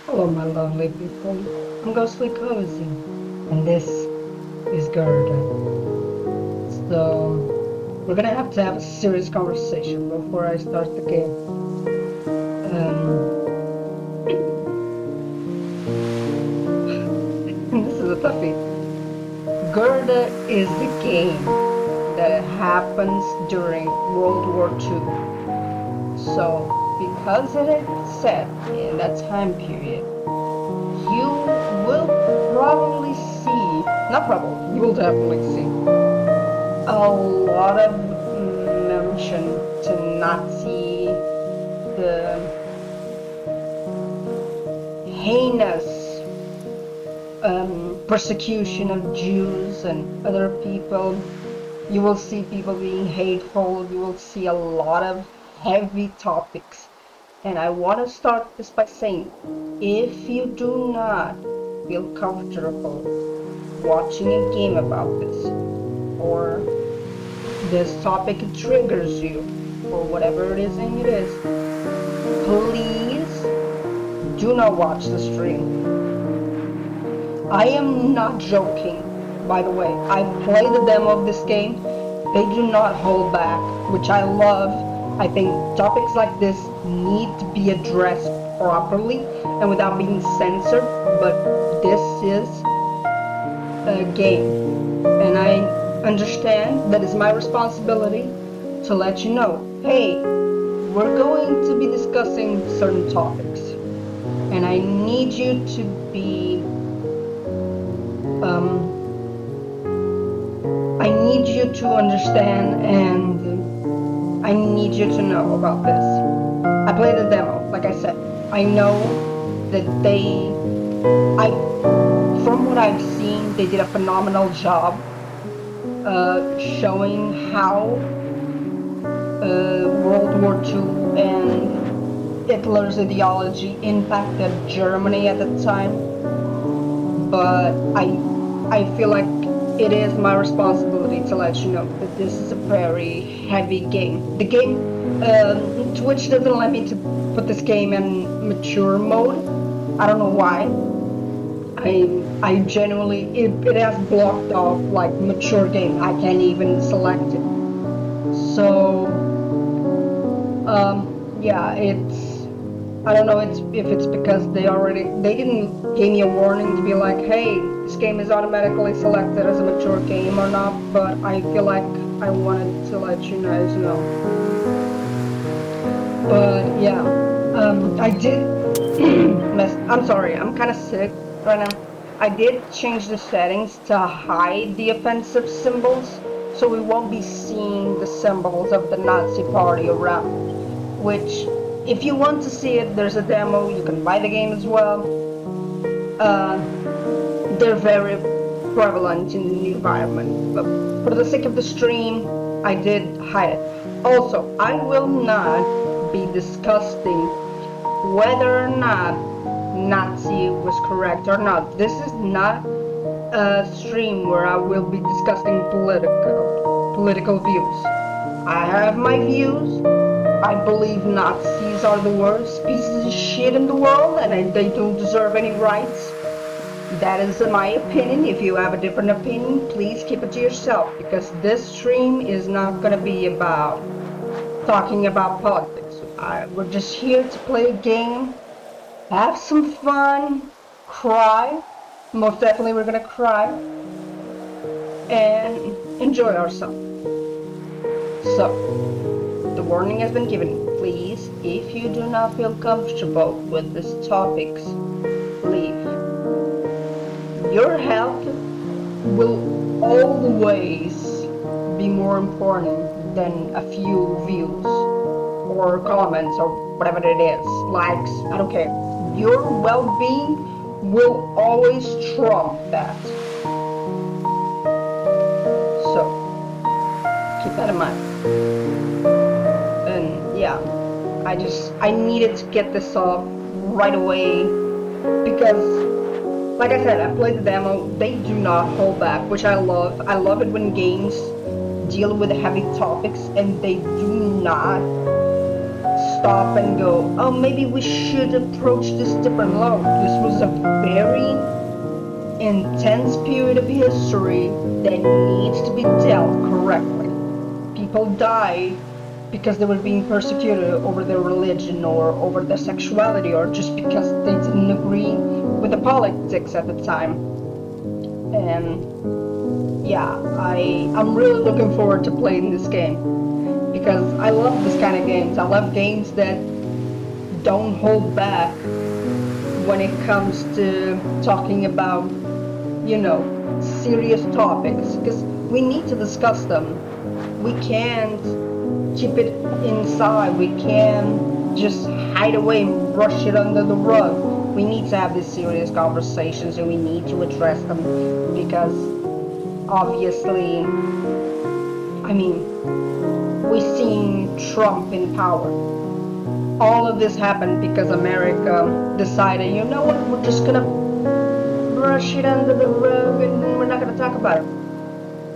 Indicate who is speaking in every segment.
Speaker 1: Hello, my lovely people. I'm Ghostly Cozy, and this is Gerda. So, we're gonna have to have a serious conversation before I start the game. Um, this is a toughie. Gerda is the game that happens during World War II. So, because it is set in that time period, you will probably see, not probably, you will definitely see a lot of mention to Nazi, the heinous persecution of Jews and other people. You will see people being hateful. You will see a lot of heavy topics. And I want to start this by saying, if you do not feel comfortable watching a game about this, or this topic triggers you, or whatever it is, please do not watch the stream. I am not joking, by the way. I played the demo of this game. They do not hold back, which I love. I think topics like this need to be addressed properly and without being censored, but this is a game, and I understand that it's my responsibility to let you know, hey, we're going to be discussing certain topics, and I need you to be I need you to understand, and I need you to know about this. I played the demo, like I said. I know that from what I've seen, they did a phenomenal job showing how World War II and Hitler's ideology impacted Germany at the time. But I feel like it is my responsibility to let you know that this is a very heavy game. The game, Twitch doesn't let me to put this game in mature mode. I don't know why. I genuinely, it has blocked off like mature game. I can't even select it. So, yeah, I don't know if it's because they didn't give me a warning to be like, hey, this game is automatically selected as a mature game or not, but I feel like I wanted to let you guys know. But yeah, I did I'm sorry, I'm kind of sick right now. I did change the settings to hide the offensive symbols, so we won't be seeing the symbols of the Nazi party around, which, if you want to see it, there's a demo. You can buy the game as well. They're very prevalent in the new environment, but for the sake of the stream, I did hide it. Also, I will not be discussing whether or not Nazi was correct or not. This is not a stream where I will be discussing political views. I have my views. I believe Nazis are the worst pieces of shit in the world, and they don't deserve any rights. That is my opinion. If you have a different opinion, please keep it to yourself, because this stream is not going to be about talking about politics. We're just here to play a game, have some fun, cry. Most definitely we're going to cry, and enjoy ourselves. So, the warning has been given. Please, if you do not feel comfortable with these topics, leave. Your health will always be more important than a few views or comments or whatever it is, likes, I don't care. Your well-being will always trump that. So, keep that in mind. And yeah, I needed to get this off right away, because like I said, I played the demo. They do not hold back, which I love. I love it when games deal with heavy topics and they do not stop and go, oh, maybe we should approach this different route. This was a very intense period of history that needs to be dealt correctly. People died because they were being persecuted over their religion or over their sexuality or just because they didn't agree with the politics at the time. And yeah, I'm really looking forward to playing this game because I love this kind of games. I love games that don't hold back when it comes to talking about, you know, serious topics, because we need to discuss them. We can't keep it inside. We can't just hide away and brush it under the rug. We need to have these serious conversations and we need to address them because obviously, I mean, we've seen Trump in power. All of this happened because America decided, you know what, we're just gonna brush it under the rug and we're not gonna talk about it.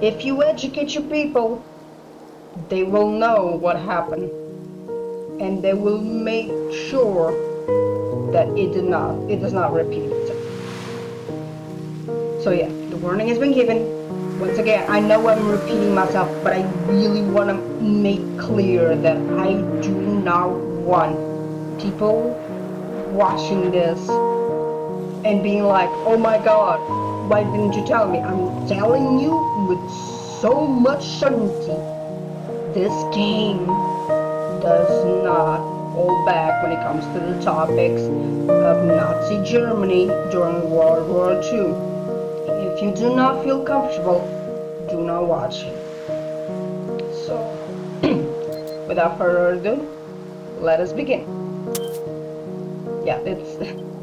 Speaker 1: If you educate your people, they will know what happened and they will make sure that it does not repeat itself. So yeah, the warning has been given. Once again, I know I'm repeating myself, but I really want to make clear that I do not want people watching this and being like, oh my god, why didn't you tell me? I'm telling you with so much certainty, this game does not hold back when it comes to the topics of Nazi Germany during World War II. If you do not feel comfortable, do not watch it. So, without further ado, let us begin. Yeah,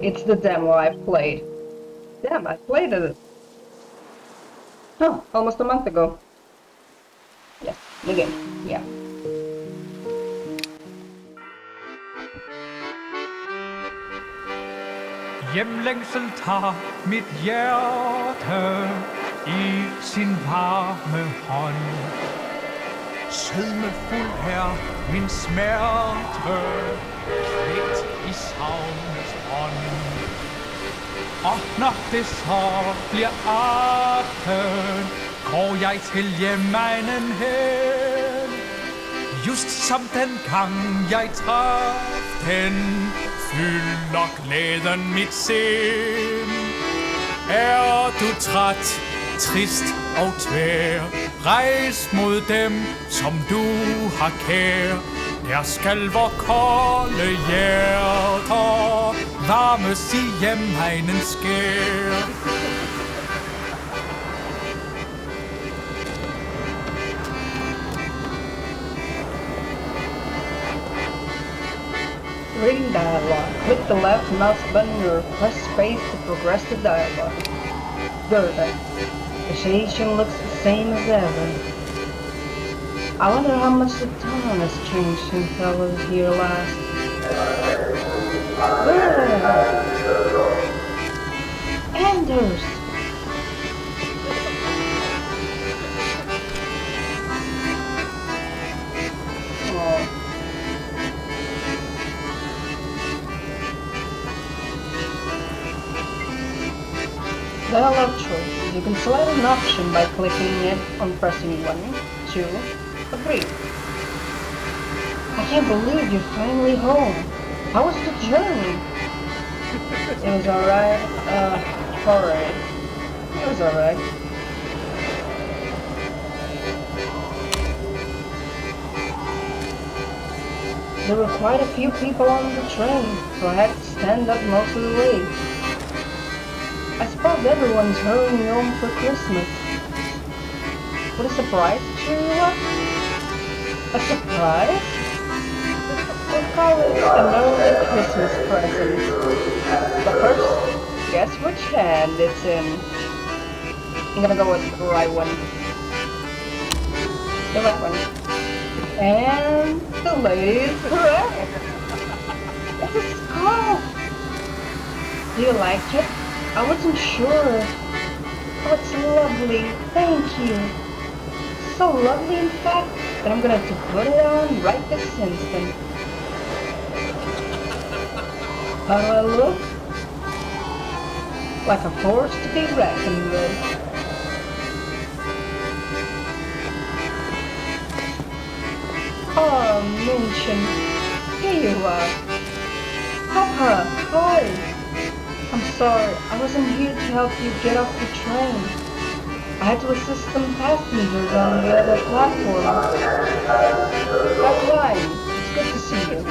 Speaker 1: it's the demo I played. Damn, I played it. Oh, almost a month ago. Yeah, the game. Yeah.
Speaker 2: Hjemlængsel tager mit hjerte i sin varme hånd. Sødmefuld her min smerte, kvægt i savnets ånd. Og når det så bliver aften, går jeg til hjemegnen hen. Just som den gang jeg traf den, fylder glæden mit sind. Er du træt, trist og tvær, rejs mod dem, som du har kær. Der skal vor kolde hjerter varmes i hjemmegnens skær.
Speaker 1: Reading dialogue. Click the left mouse button or press space to progress the dialogue. Gerda. The station looks the same as ever. I wonder how much the town has changed since I was here last. Gerda! Anders! Oh. Dialogue choices. You can select an option by clicking it on pressing 1, 2, or 3. I can't believe you're finally home. How was the journey? It was alright. Alright. It was alright. There were quite a few people on the train, so I had to stand up most of the way. I suppose everyone's hurrying home for Christmas. Would a surprise cheer you up? A surprise? We'll call it an early Christmas present. But first, guess which hand it's in. I'm gonna go with the right one. The right one. And the lady is correct. It's a scarf. Do you like it? I wasn't sure. Oh, it's lovely. Thank you. So lovely, in fact, that I'm gonna have to put it on right this instant. How do I look? Like a force to be reckoned with. Oh, mention. Here you are. Papa, hi. I'm sorry, I wasn't here to help you get off the train. I had to assist some passengers on the other platform. That's fine. It's good to see you.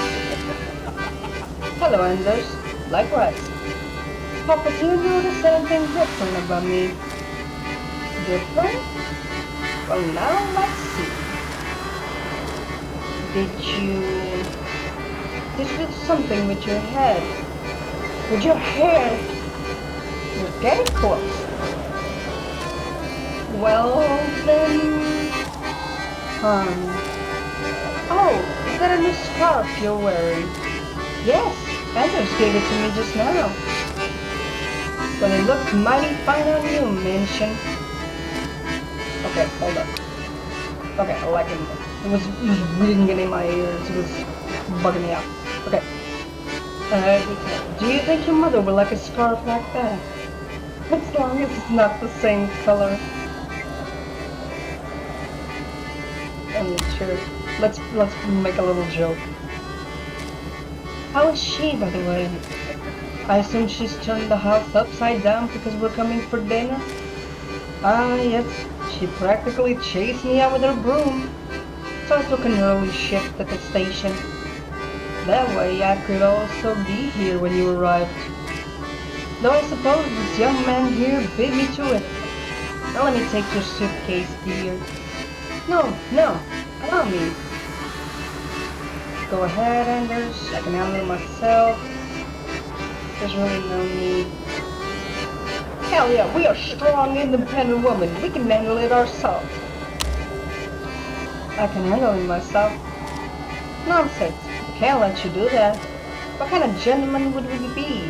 Speaker 1: Hello, Anders. Likewise. Papa, do you notice anything different about me? Different? Well, now let's see. Did you do something with your head? With your hair? You're getting close. Well, then... Oh, is that a new scarf you're wearing? Yes, Anders gave it to me just now. Well, it looks mighty fine on you, Minchin. Okay, hold up. Okay, I like it. It was ringing in my ears. It was bugging me out. Okay. Do you think your mother would like a scarf like that? As long as it's not the same color. Sure. Let's make a little joke. How is she, by the way? I assume she's turned the house upside down because we're coming for dinner? Ah, yes. She practically chased me out with her broom. So I took an early shift at the station. That way I could also be here when you arrived. Though I suppose this young man here beat me to it. Now let me take your suitcase, dear. No, allow me. Go ahead, Anders. I can handle it myself. There's really no need. Hell yeah, we are strong, independent women. We can handle it ourselves. I can handle it myself. Nonsense. I can't let you do that. What kind of gentleman would we be?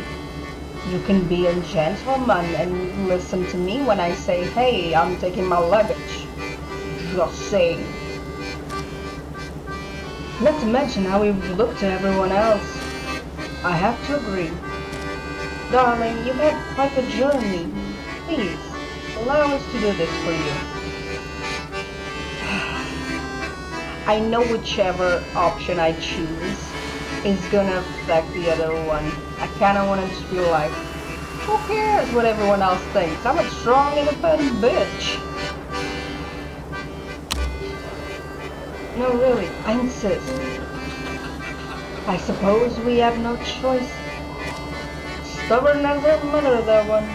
Speaker 1: You can be a gentleman and listen to me when I say, hey, I'm taking my luggage. Just saying. Not to mention how we look to everyone else. I have to agree. Darling, you've had quite a journey. Please, allow us to do this for you. I know whichever option I choose is gonna affect the other one. I kinda wanna just feel like, who cares what everyone else thinks? I'm a strong, independent bitch. No, really, I insist. I suppose we have no choice. Stubborn as her mother, that one.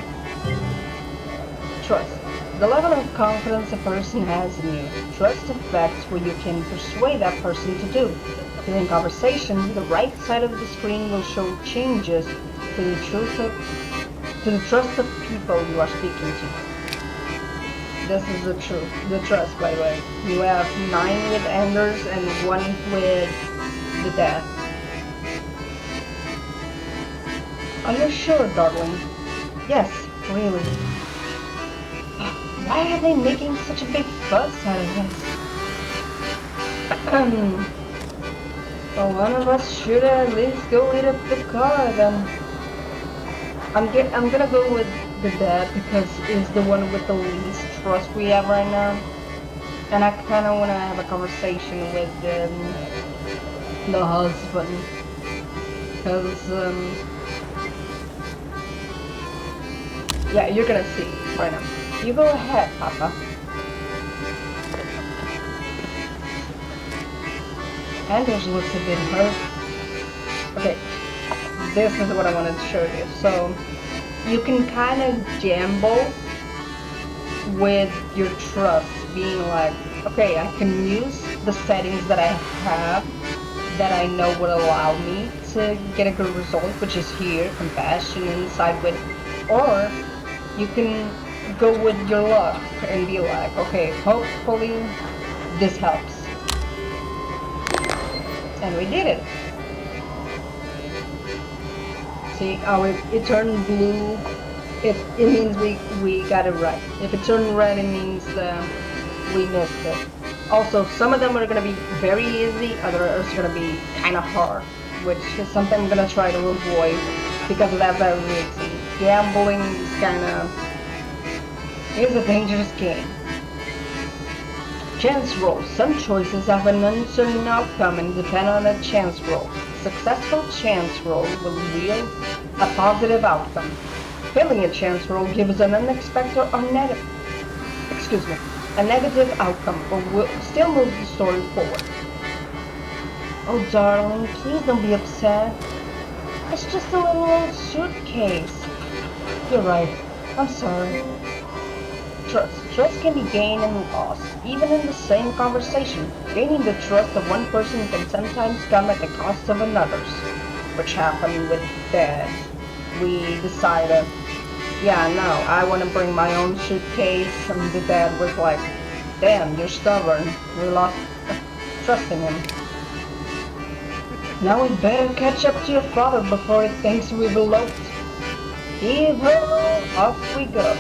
Speaker 1: Trust. The level of confidence a person has in you. Trust affects what you can persuade that person to do. During conversation, the right side of the screen will show changes to the trust of people you are speaking to. This is the trust, by the way. You have 9 with Anders and 1 with the death. Are you sure, darling? Yes, really. Why are they making such a big fuss out of this? Well, one of us should at least go lead up the car, then. I'm gonna go with the dad because he's the one with the least trust we have right now. And I kinda wanna have a conversation with the husband. Because, yeah, you're gonna see right now. You go ahead, Papa. Anders looks a bit hurt. Okay, this is what I wanted to show you. So, you can kind of gamble with your trust, being like, okay, I can use the settings that I have that I know would allow me to get a good result, which is here, compassion, inside with, or you can go with your luck and be like, okay, hopefully this helps. And we did it. See how it turned blue? It means we got it right. If it turned red, it means we missed it. Also, some of them are gonna be very easy, others are gonna be kind of hard, which is something I'm gonna try to avoid. because of that very reason. Gambling is a dangerous game. Chance rolls. Some choices have an uncertain outcome and depend on a chance roll. A successful chance roll will yield a positive outcome. Failing a chance roll gives an unexpected or a negative outcome, but will still move the story forward. Oh darling, please don't be upset. It's just a little old suitcase. You're right. I'm sorry. Trust. Trust can be gained and lost, even in the same conversation. Gaining the trust of one person can sometimes come at the cost of another's, which happened with Dad. We decided, yeah, no, I want to bring my own suitcase, and the Dad was like, damn, you're stubborn. We lost trust in him. Now we better catch up to your father before he thinks we've eloped. Heave-ho, off we go.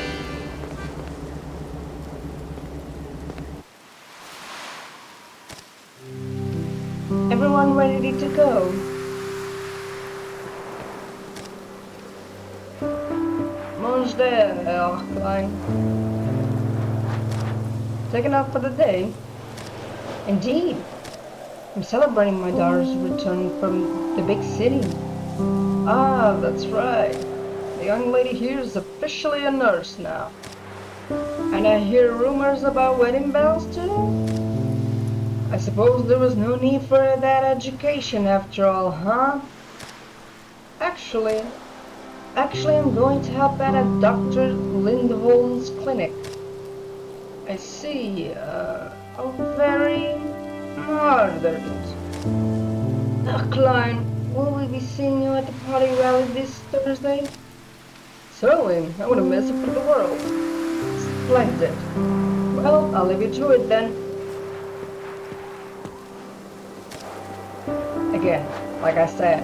Speaker 1: Everyone ready to go? Monge there, Klein. Taking off for the day? Indeed. I'm celebrating my daughter's return from the big city. Ah, that's right. The young lady here is officially a nurse now. And I hear rumors about wedding bells too? I suppose there was no need for that education after all, huh? Actually, I'm going to help out at Dr. Lindholm's clinic. I see, oh, very ardent. Now, Klein, will we be seeing you at the party rally this Thursday? Certainly, I wouldn't miss it for the world. Splendid. Well, I'll leave you to it then. Again, like I said,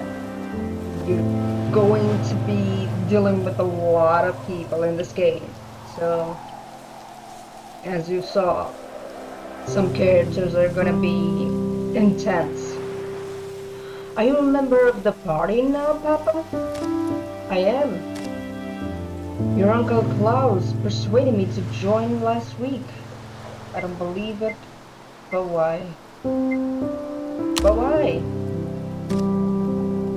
Speaker 1: you're going to be dealing with a lot of people in this game. So, as you saw, some characters are gonna be intense. Are you a member of the party now, Papa? I am. Your Uncle Klaus persuaded me to join last week. I don't believe it, but why? But why?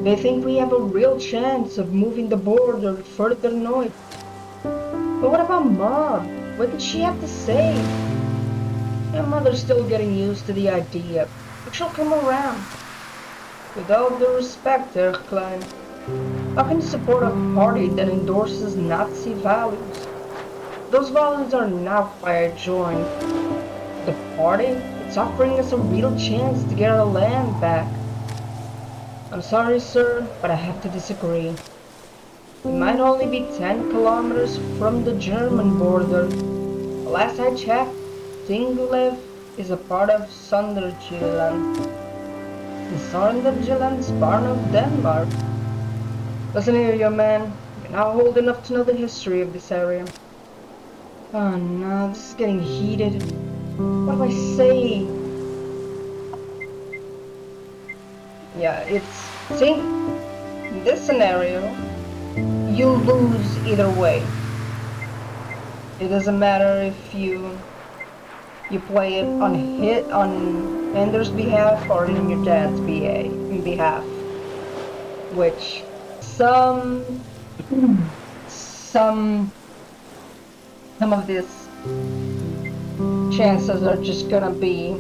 Speaker 1: They think we have a real chance of moving the border further north. But what about Mom? What did she have to say? Your mother's still getting used to the idea, but she'll come around. With all due respect, Herr Klein, how can you support a party that endorses Nazi values? Those values are not why I joined. The party, it's offering us a real chance to get our land back. I'm sorry, sir, but I have to disagree. We might only be 10 kilometers from the German border. Last I checked, Tinglev is a part of Sønderjylland. And Sønderjylland's part of Denmark. Listen here, young man. You're now old enough to know the history of this area. Oh no, this is getting heated. What do I say? Yeah, see, in this scenario, you lose either way. It doesn't matter if you play it on Ender's behalf or in your dad's behalf. Which some of these chances are just gonna be,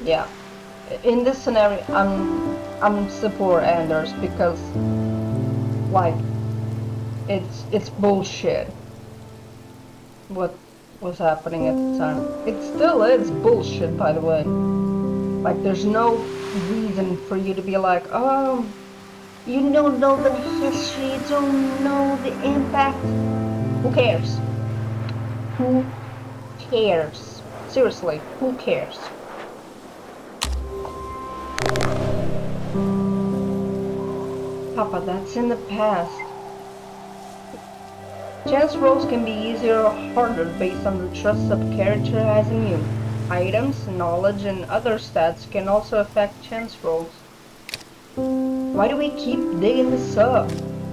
Speaker 1: yeah. In this scenario, I'm support Anders because, like, it's bullshit. What was happening at the time? It still is bullshit, by the way. Like, there's no reason for you to be like, oh, you don't know the history, you don't know the impact. Who cares? Who cares? Seriously, who cares? Papa, that's in the past. Chance rolls can be easier or harder based on the trust a character has in you. Items, knowledge, and other stats can also affect chance rolls. Why do we keep digging this up?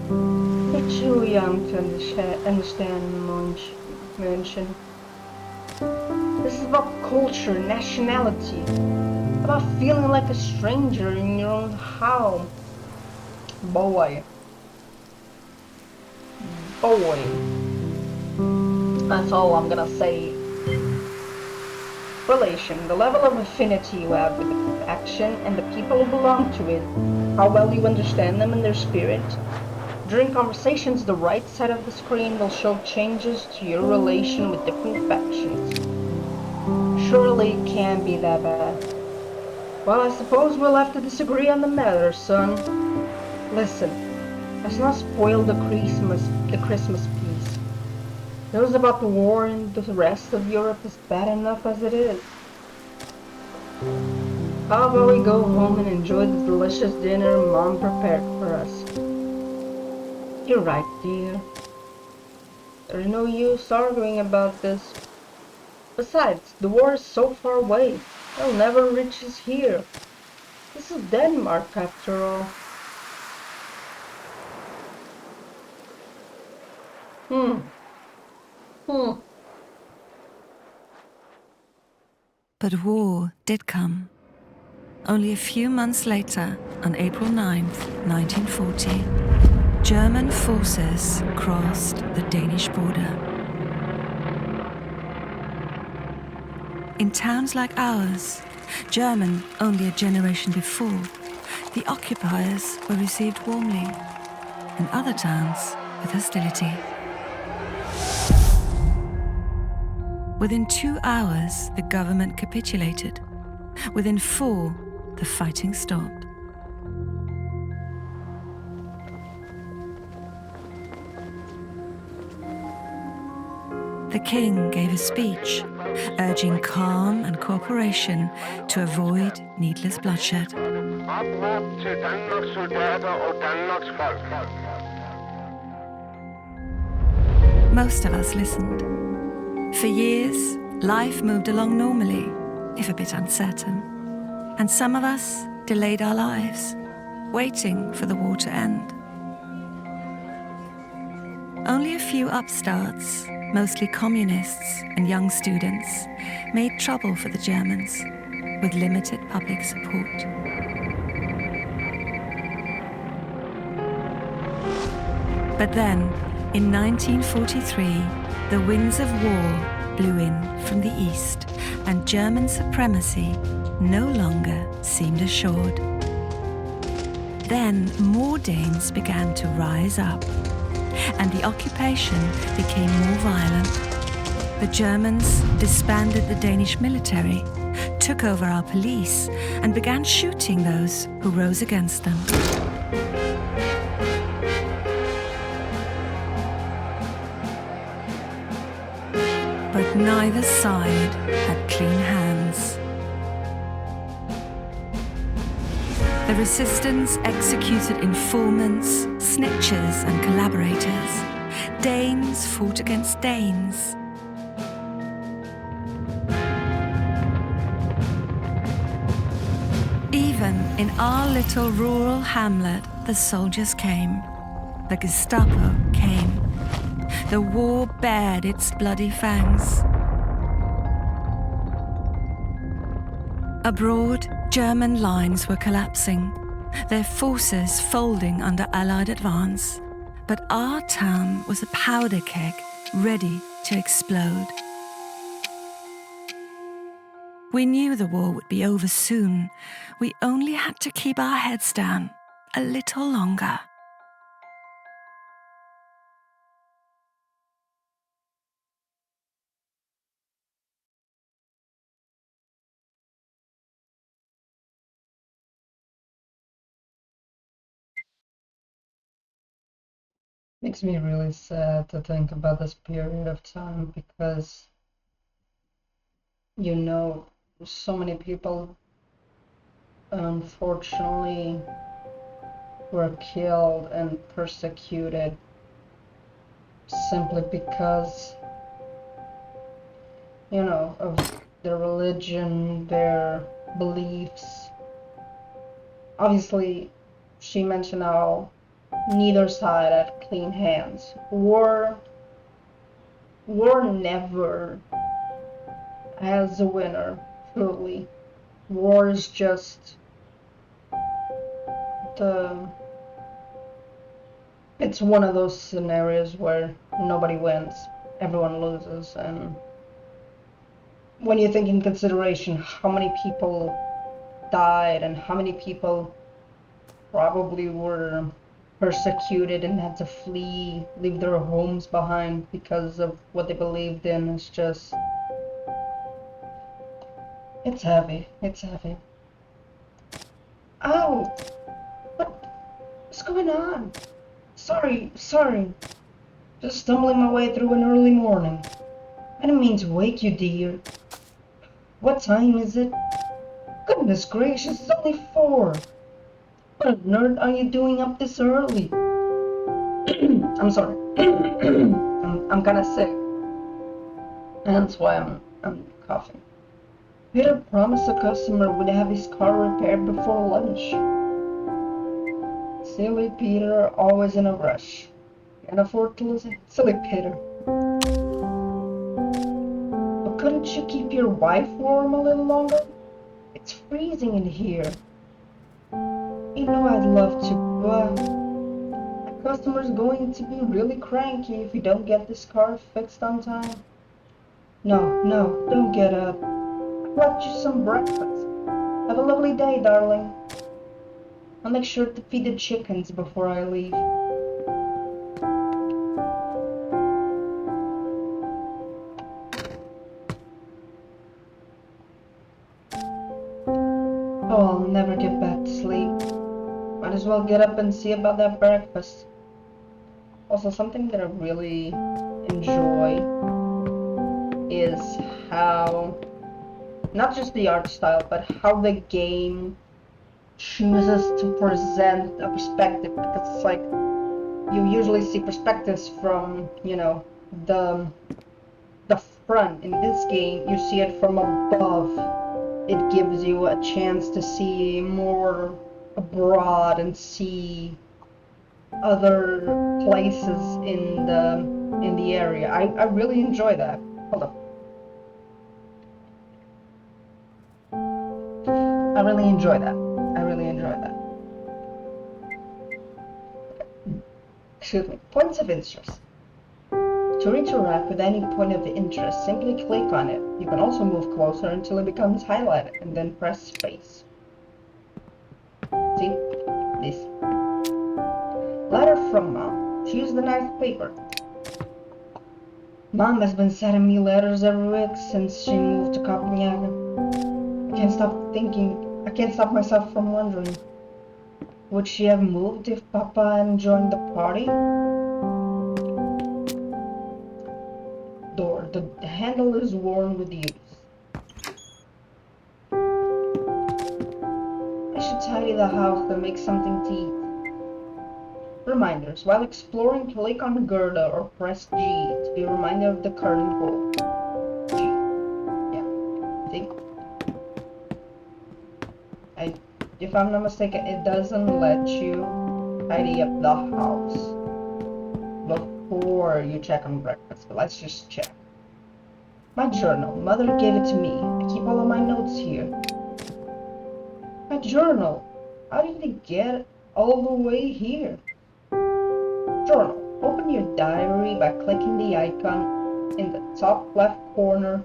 Speaker 1: You're too young to understand München. This is about culture, nationality, about feeling like a stranger in your own home. Boy. That's all I'm gonna say. Relation, the level of affinity you have with the action and the people who belong to it, how well you understand them and their spirit. During conversations, the right side of the screen will show changes to your relation with different factions. Surely it can't be that bad. Well, I suppose we'll have to disagree on the matter, son. Listen, let's not spoil the Christmas piece. News about the war in the rest of Europe is bad enough as it is. How about we go home and enjoy the delicious dinner Mom prepared for us? You're right, dear. There's no use arguing about this. Besides, the war is so far away. It'll never reach us here. This is Denmark, after all.
Speaker 3: But war did come. Only a few months later, on April 9th, 1940, German forces crossed the Danish border. In towns like ours, German only a generation before, the occupiers were received warmly, in other towns with hostility. Within 2 hours, the government capitulated. Within 4, the fighting stopped. The king gave a speech, urging calm and cooperation to avoid needless bloodshed. Most of us listened. For years, life moved along normally, if a bit uncertain. And some of us delayed our lives, waiting for the war to end. Only a few upstarts, mostly communists and young students, made trouble for the Germans, with limited public support. But then, in 1943, the winds of war blew in from the east, and German supremacy no longer seemed assured. Then more Danes began to rise up, and the occupation became more violent. The Germans disbanded the Danish military, took over our police, and began shooting those who rose against them. But neither side had clean hands. The resistance executed informants, snitchers, and collaborators. Danes fought against Danes. Even in our little rural hamlet, the soldiers came. The Gestapo came. The war bared its bloody fangs. Abroad, German lines were collapsing, their forces folding under Allied advance. But our town was a powder keg, ready to explode. We knew the war would be over soon. We only had to keep our heads down a little longer.
Speaker 1: Makes me really sad to think about this period of time because, you know, so many people unfortunately were killed and persecuted simply because, you know, of their religion, their beliefs. Obviously, she mentioned how neither side had clean hands. War never has a winner, truly. War is just it's one of those scenarios where nobody wins, everyone loses, and when you think in consideration how many people died and how many people probably were persecuted and had to flee, leave their homes behind because of what they believed in, it's heavy, it's heavy. Oh, what's going on? Sorry, just stumbling my way through an early morning. I didn't mean to wake you, dear. What time is it? Goodness gracious, it's only 4. What on earth are you doing up this early? I'm sorry. I'm kinda sick. And that's why I'm coughing. Peter promised the customer would have his car repaired before lunch. Silly Peter, always in a rush. Can't afford to lose it. Silly Peter. But couldn't you keep your wife warm a little longer? It's freezing in here. You know I'd love to, but the customer's going to be really cranky if you don't get this car fixed on time. No, don't get up. I brought you some breakfast. Have a lovely day, darling. I'll make sure to feed the chickens before I leave. Oh, I'll never get back to sleep. Might as well get up and see about that breakfast. Also, something that I really enjoy is how, not just the art style, but how the game chooses to present a perspective, because it's like you usually see perspectives from, you know, the front. In this game, you see it from above. It gives you a chance to see more abroad and see other places in the area. I really enjoy that. Hold on. I really enjoy that. Excuse me. Points of interest. To interact with any point of interest, simply click on it. You can also move closer until it becomes highlighted, and then press space. See? This. Letter from Mom. She used the nice paper. Mom has been sending me letters every week since she moved to Copenhagen. I can't stop myself from wondering, would she have moved if Papa hadn't joined the party? Door. The handle is worn with use. I should tidy the house and make something to eat. Reminders. While exploring, click on Gerda or press G to be reminded of the current goal. G. Yeah. See? If I'm not mistaken, it doesn't let you tidy up the house before you check on breakfast, but let's just check. My journal. Mother gave it to me. I keep all of my notes here. My journal. How did it get all the way here? Journal. Open your diary by clicking the icon in the top left corner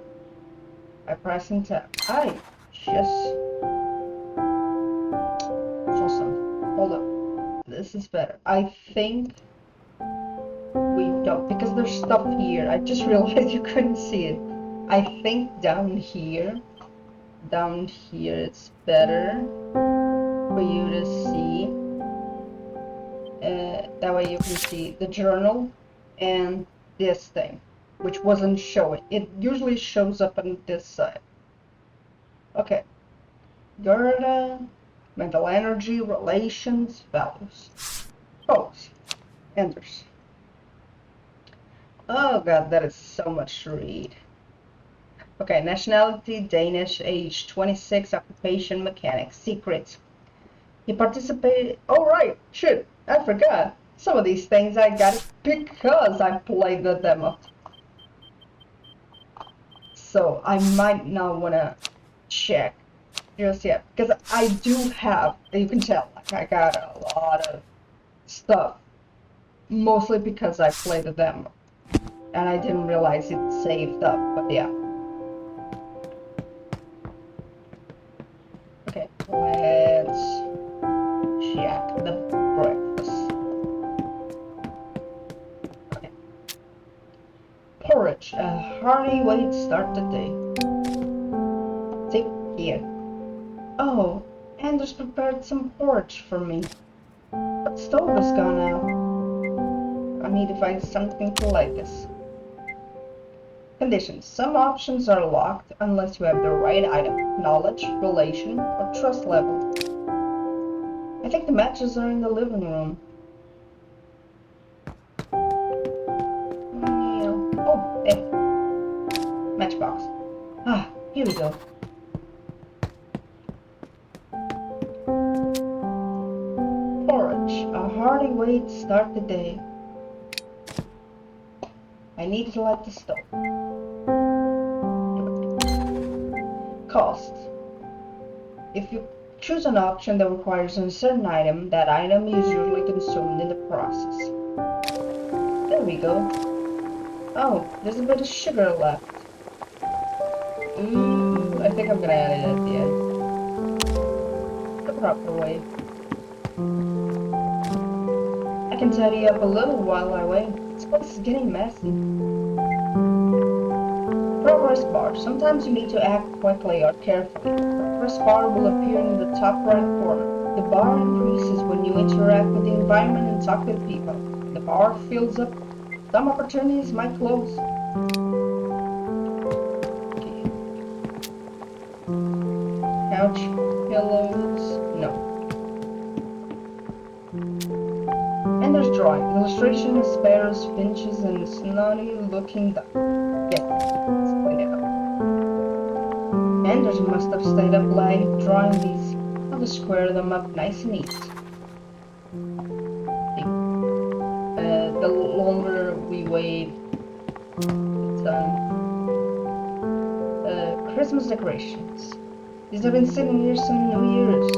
Speaker 1: by pressing tab. I just saw something. Hold up. This is better. I think we don't, because there's stuff here. I just realized you couldn't see it. I think down here it's better for you to see. That way you can see the journal and this thing, which wasn't showing. It usually shows up on this side. Okay. Gerda, mental energy, relations, values. Goals. Enders. Oh god, that is so much to read. Okay, nationality, Danish, age 26, occupation, mechanic, secret. He participated. Oh, right. Shoot. I forgot. Some of these things I got it because I played the demo. So I might not want to check just yet. Because I do have, you can tell, like I got a lot of stuff. Mostly because I played the demo. And I didn't realize it saved up. But yeah. Okay. Let's check the breakfast. Okay. Porridge, a hearty way to start the day. Take here. Oh, Anders prepared some porridge for me. But stove is gone now. I need to find something to light this. Conditions. Some options are locked unless you have the right item. Knowledge, relation, or trust level. I think the matches are in the living room. Oh, hey. Matchbox. Ah, here we go. Porridge, a hearty way to start the day. I need to light the stove. Cost. If you choose an option that requires a certain item, that item is usually consumed in the process. There we go. Oh, there's a bit of sugar left. I think I'm gonna add it at the end. The proper way. I can tidy up a little while I wait. This place is getting messy. Progress bar. Sometimes you need to act quickly or carefully. The progress bar will appear in the top right corner. The bar increases when you interact with the environment and talk with people. The bar fills up. Some opportunities might close. Okay. Couch, pillows, no. And there's drawing. Illustration of sparrows, finches, and snotty-looking duck. Yeah, let's clean it up. Anders must have stayed up late drawing these. I'll just square them up nice and neat. The longer we wait, it's Christmas decorations. These have been sitting here since New Year's.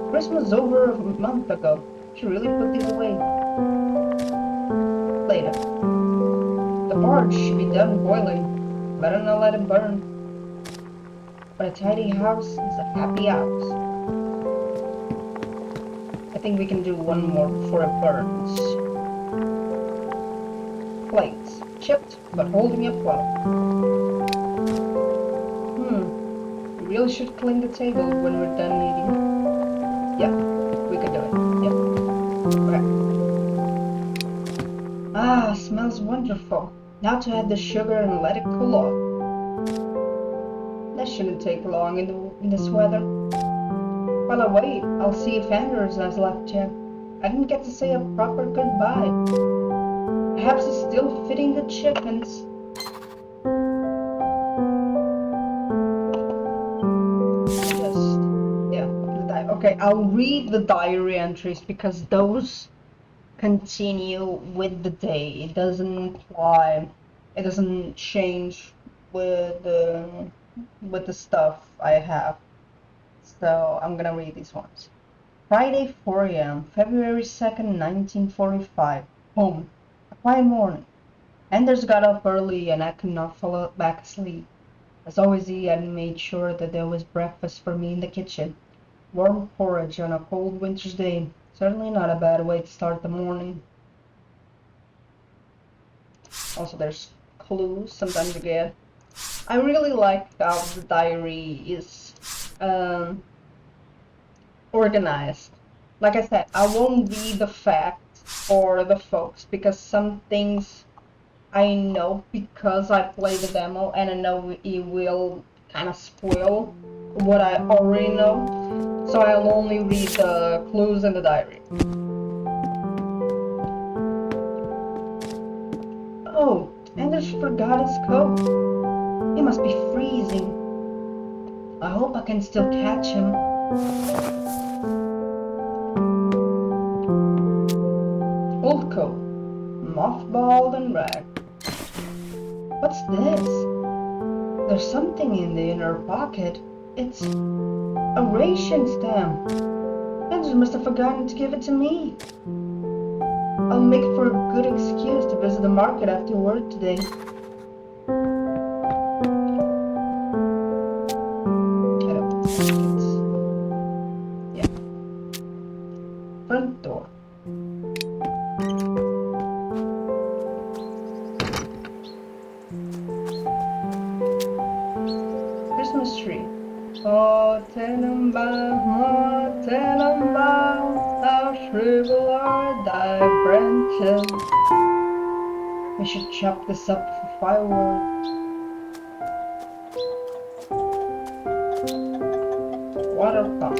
Speaker 1: Christmas was over a month ago. Should really put these away. Later. The porridge should be done boiling. Better not let it burn. But a tidy house is a happy house. I think we can do one more before it burns. Plates. Chipped, but holding up well. We really should clean the table when we're done eating. Yeah, we could do it. Yep. Okay. Ah, smells wonderful. Now to add the sugar and let it cool off. That shouldn't take long in this weather. While I wait, I'll see if Anders has left yet. I didn't get to say a proper goodbye. Perhaps he's still feeding the chickens. Okay, I'll read the diary entries because those continue with the day. It doesn't apply. It doesn't change with the stuff I have. So I'm gonna read these ones. Friday, 4 a.m., February 2nd, 1945. Home. A quiet morning. Anders got up early and I could not fall back asleep. As always, he had made sure that there was breakfast for me in the kitchen. Warm porridge on a cold winter's day. Certainly not a bad way to start the morning. Also, there's clues sometimes you get. I really like how the diary is organized. Like I said, I won't read the facts or the folks because some things I know because I played the demo and I know it will kind of spoil what I already know. So I'll only read the clues in the diary. Oh, Anders forgot his coat. He must be freezing. I hope I can still catch him. Old coat, mothballed and ragged. What's this? There's something in the inner pocket. It's a ration stamp. Andrew must have forgotten to give it to me. I'll make for a good excuse to visit the market after work today. I don't think it's... yeah. Front door. Christmas tree. Oh, Tenenbaum, how shrivel are thy branches. We should chop this up for firewood. Water pump.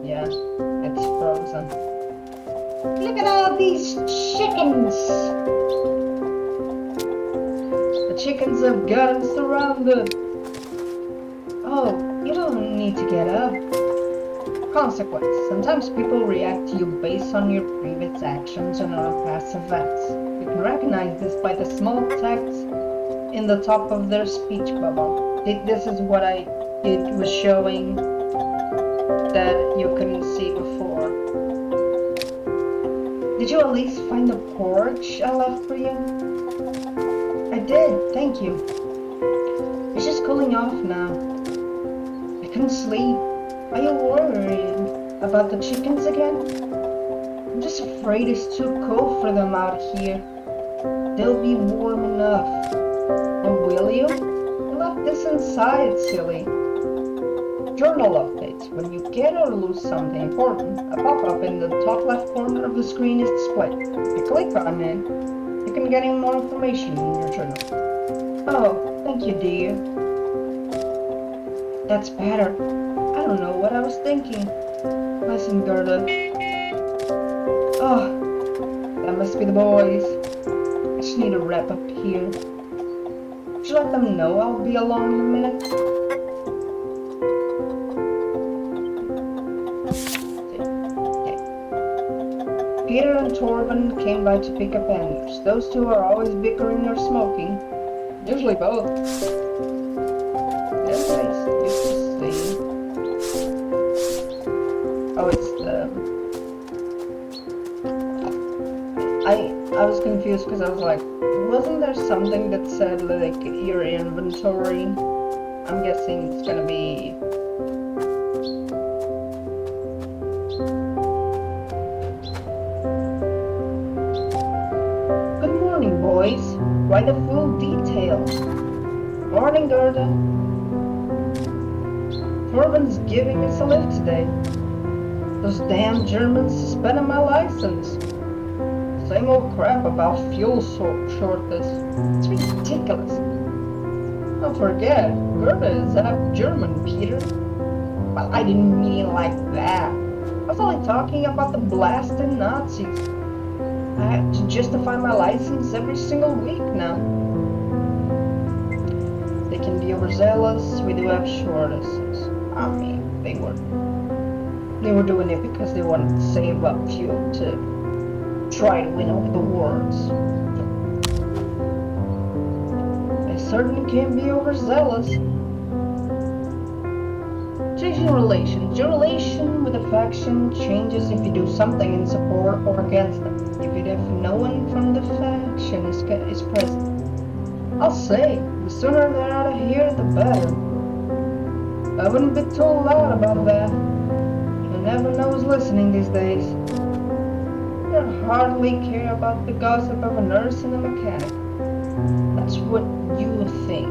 Speaker 1: Yeah, it's frozen. Look at all these chickens! The chickens have got us surrounded. Oh, you don't need to get up. Consequence. Sometimes people react to you based on your previous actions and on past events. You can recognize this by the small text in the top of their speech bubble. This is what it was showing that you couldn't see before. Did you at least find the porch I left for you? I did, thank you. It's just cooling off now. I couldn't sleep. Are you worried about the chickens again? I'm just afraid it's too cold for them out here. They'll be warm enough. Oh, will you? I left this inside, silly. Journal updates. When you get or lose something important, a pop-up in the top left corner of the screen is displayed. If you click on it, you can get more information in your journal. Oh, thank you, dear. That's better. I don't know what I was thinking. Listen, Gerda. Oh, that must be the boys. I just need to wrap up here. Would you let them know I'll be along in a minute? Okay. Peter and Torben came by to pick up Anders. Those two are always bickering or smoking. Usually both. Oh, it's the... I was confused because I was like, wasn't there something that said like your inventory? I'm guessing it's gonna be... Good morning, boys. Why the full details? Morning, Gerda. Torben's giving us a lift today. Those damn Germans suspended my license. Same old crap about fuel shortage. It's ridiculous. Don't forget, Gerda is half German, Peter. Well, I didn't mean it like that. I was only talking about the blasted Nazis. I have to justify my license every single week now. They can be overzealous. We do have shortages. I mean, they were doing it because they wanted to save up fuel to try to win over the wars. They certainly can be overzealous. Changing relations. Your relation with a faction changes if you do something in support or against them. If no one from the faction is present. I'll say, the sooner they're out of here, the better. I wouldn't be too loud about that. You never know who's listening these days. You hardly care about the gossip of a nurse and a mechanic. That's what you think.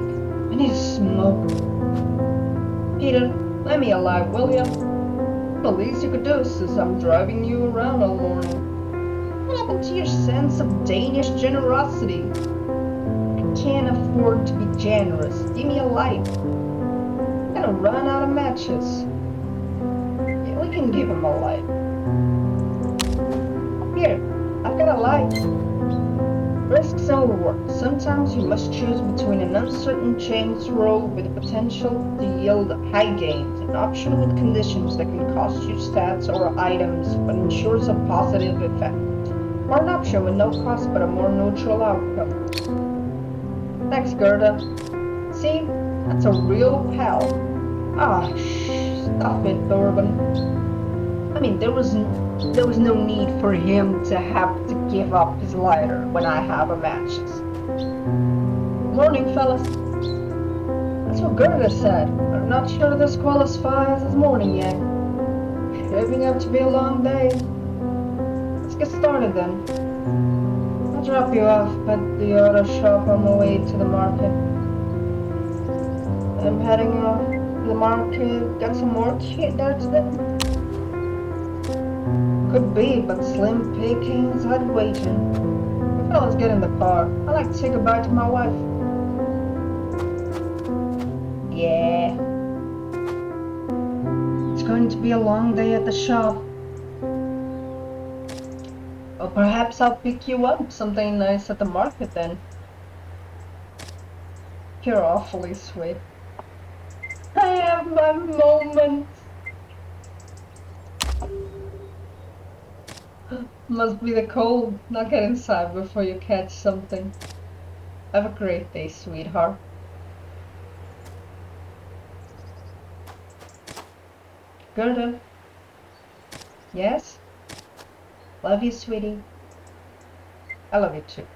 Speaker 1: I need to smoke. Peter, let me alive, will you? The least you could do since I'm driving you around all morning. What happened to your sense of Danish generosity? I can't afford to be generous. Give me a light. I'm gonna run out of matches. Yeah, we can give him a light. Here, I've got a light. Risks and rewards. Sometimes you must choose between an uncertain chance roll with the potential to yield high gains, an option with conditions that can cost you stats or items but ensures a positive effect, or an option with no cost but a more neutral outcome. Thanks, Gerda. See, that's a real pal. Ah, stop it, Thorben. I mean, there was no need for him to have to give up his lighter when I have a matches. Morning, fellas. That's what Gerda said. I'm not sure this qualifies as morning yet. Shaping up to be a long day. Let's get started then. I'll drop you off at the auto shop on my way to the market. I'm heading off to the market. Got some more kid there today? Could be, but slim pickings I'd waiting. You fellas get in the car. I'd like to say goodbye to my wife. Yeah. It's going to be a long day at the shop. Well, perhaps I'll pick you up something nice at the market then. You're awfully sweet. I have my moments. Must be the cold. Now get inside before you catch something. Have a great day, sweetheart. Gerda? Yes? Love you, sweetie. I love you too.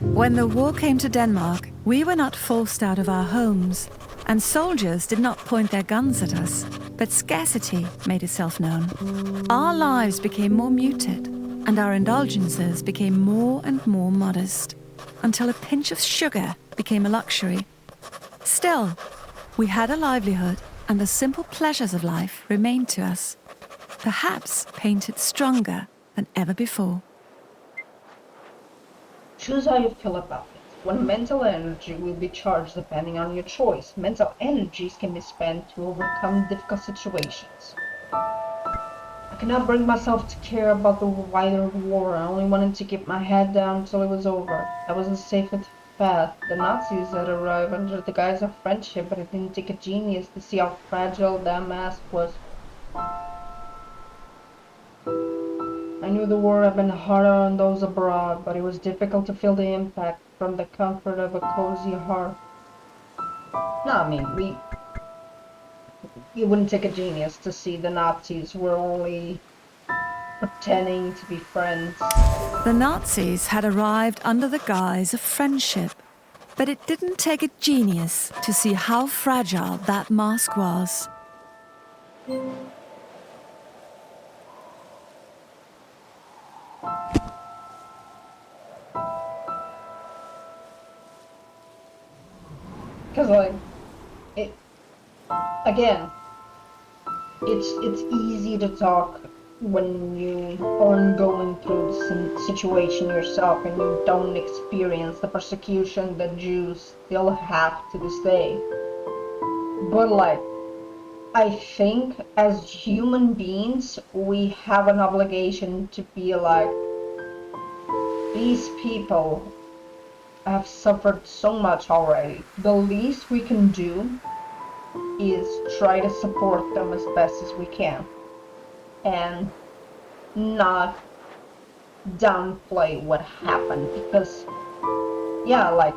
Speaker 3: When the war came to Denmark, we were not forced out of our homes, and soldiers did not point their guns at us, but scarcity made itself known. Our lives became more muted, and our indulgences became more and more modest, until a pinch of sugar became a luxury. Still, we had a livelihood, and the simple pleasures of life remained to us, perhaps painted stronger than ever before.
Speaker 1: Choose how you feel about it. When mental energy will be charged depending on your choice. Mental energies can be spent to overcome difficult situations. I could not bring myself to care about the wider war. I only wanted to keep my head down until it was over. I was the safest path. The Nazis had arrived under the guise of friendship, but it didn't take a genius to see how fragile that mask was. I knew the war had been harder on those abroad, but it was difficult to feel the impact from the comfort of a cozy hearth. No, I mean, it wouldn't take a genius to see the Nazis were only pretending to be friends.
Speaker 3: The Nazis had arrived under the guise of friendship, but it didn't take a genius to see how fragile that mask was.
Speaker 1: Cause like, again, it's easy to talk when you aren't going through the situation yourself and you don't experience the persecution that Jews still have to this day. But like, I think as human beings, we have an obligation to be like, these people have suffered so much already. The least we can do is try to support them as best as we can and not downplay what happened, because yeah, like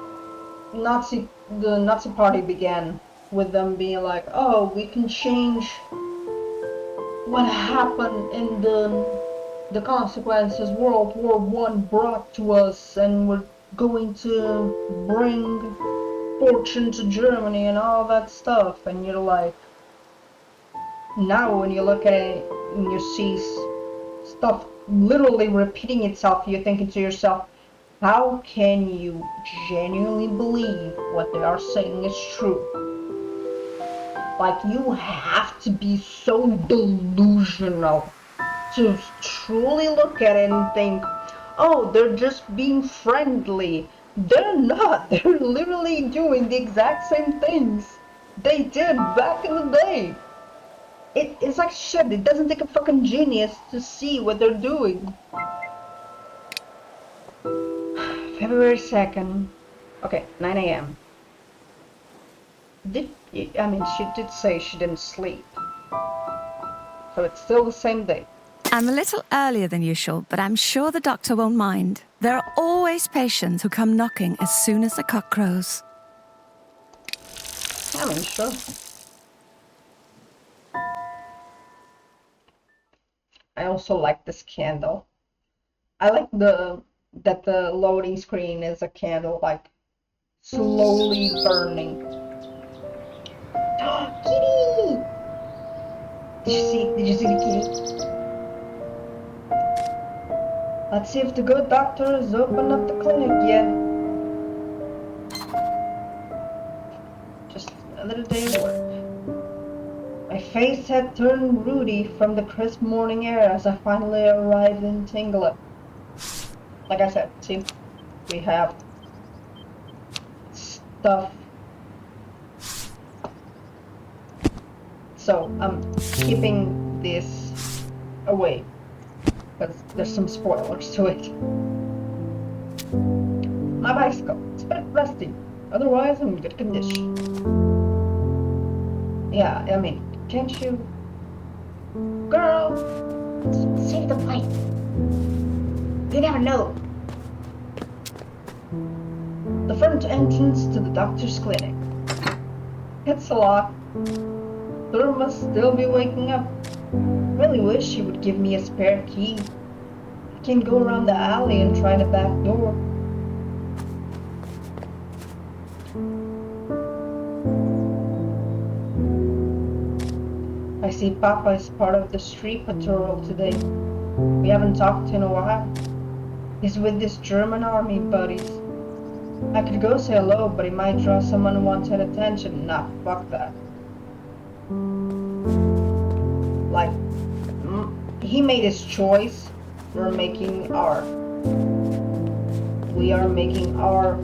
Speaker 1: the Nazi party began with them being like, oh, we can change what happened in the consequences World War I brought to us, and we're going to bring fortune to Germany and all that stuff. And you're like, now when you look at it and you see stuff literally repeating itself, you're thinking to yourself, how can you genuinely believe what they are saying is true? Like, you have to be so delusional to truly look at it and think, oh, they're just being friendly. They're not. They're literally doing the exact same things they did back in the day. It's like shit. It doesn't take a fucking genius to see what they're doing. February 2nd. Okay, 9 a.m. She did say she didn't sleep. So it's still the same day.
Speaker 3: I'm a little earlier than usual, but I'm sure the doctor won't mind. There are always patients who come knocking as soon as the cock crows.
Speaker 1: Sure. I also like this candle. I like that the loading screen is a candle, like, slowly burning. Kitty! Did you see the kitty? Let's see if the good doctor has opened up the clinic yet. Just another day of work. My face had turned ruddy from the crisp morning air as I finally arrived in Tingler. Like I said, see, we have stuff. So I'm keeping this away because there's some spoilers to it. My bicycle, it's a bit rusty. Otherwise, I'm in good condition. Yeah, can't you? Girl, save the bike. You never know. The front entrance to the doctor's clinic. It's locked. Thor must still be waking up. Really wish she would give me a spare key. I can go around the alley and try the back door. I see Papa is part of the street patrol today. We haven't talked in a while. He's with his German army buddies. I could go say hello, but he might draw some unwanted attention. Nah, fuck that. Like, he made his choice. We're making our. We are making our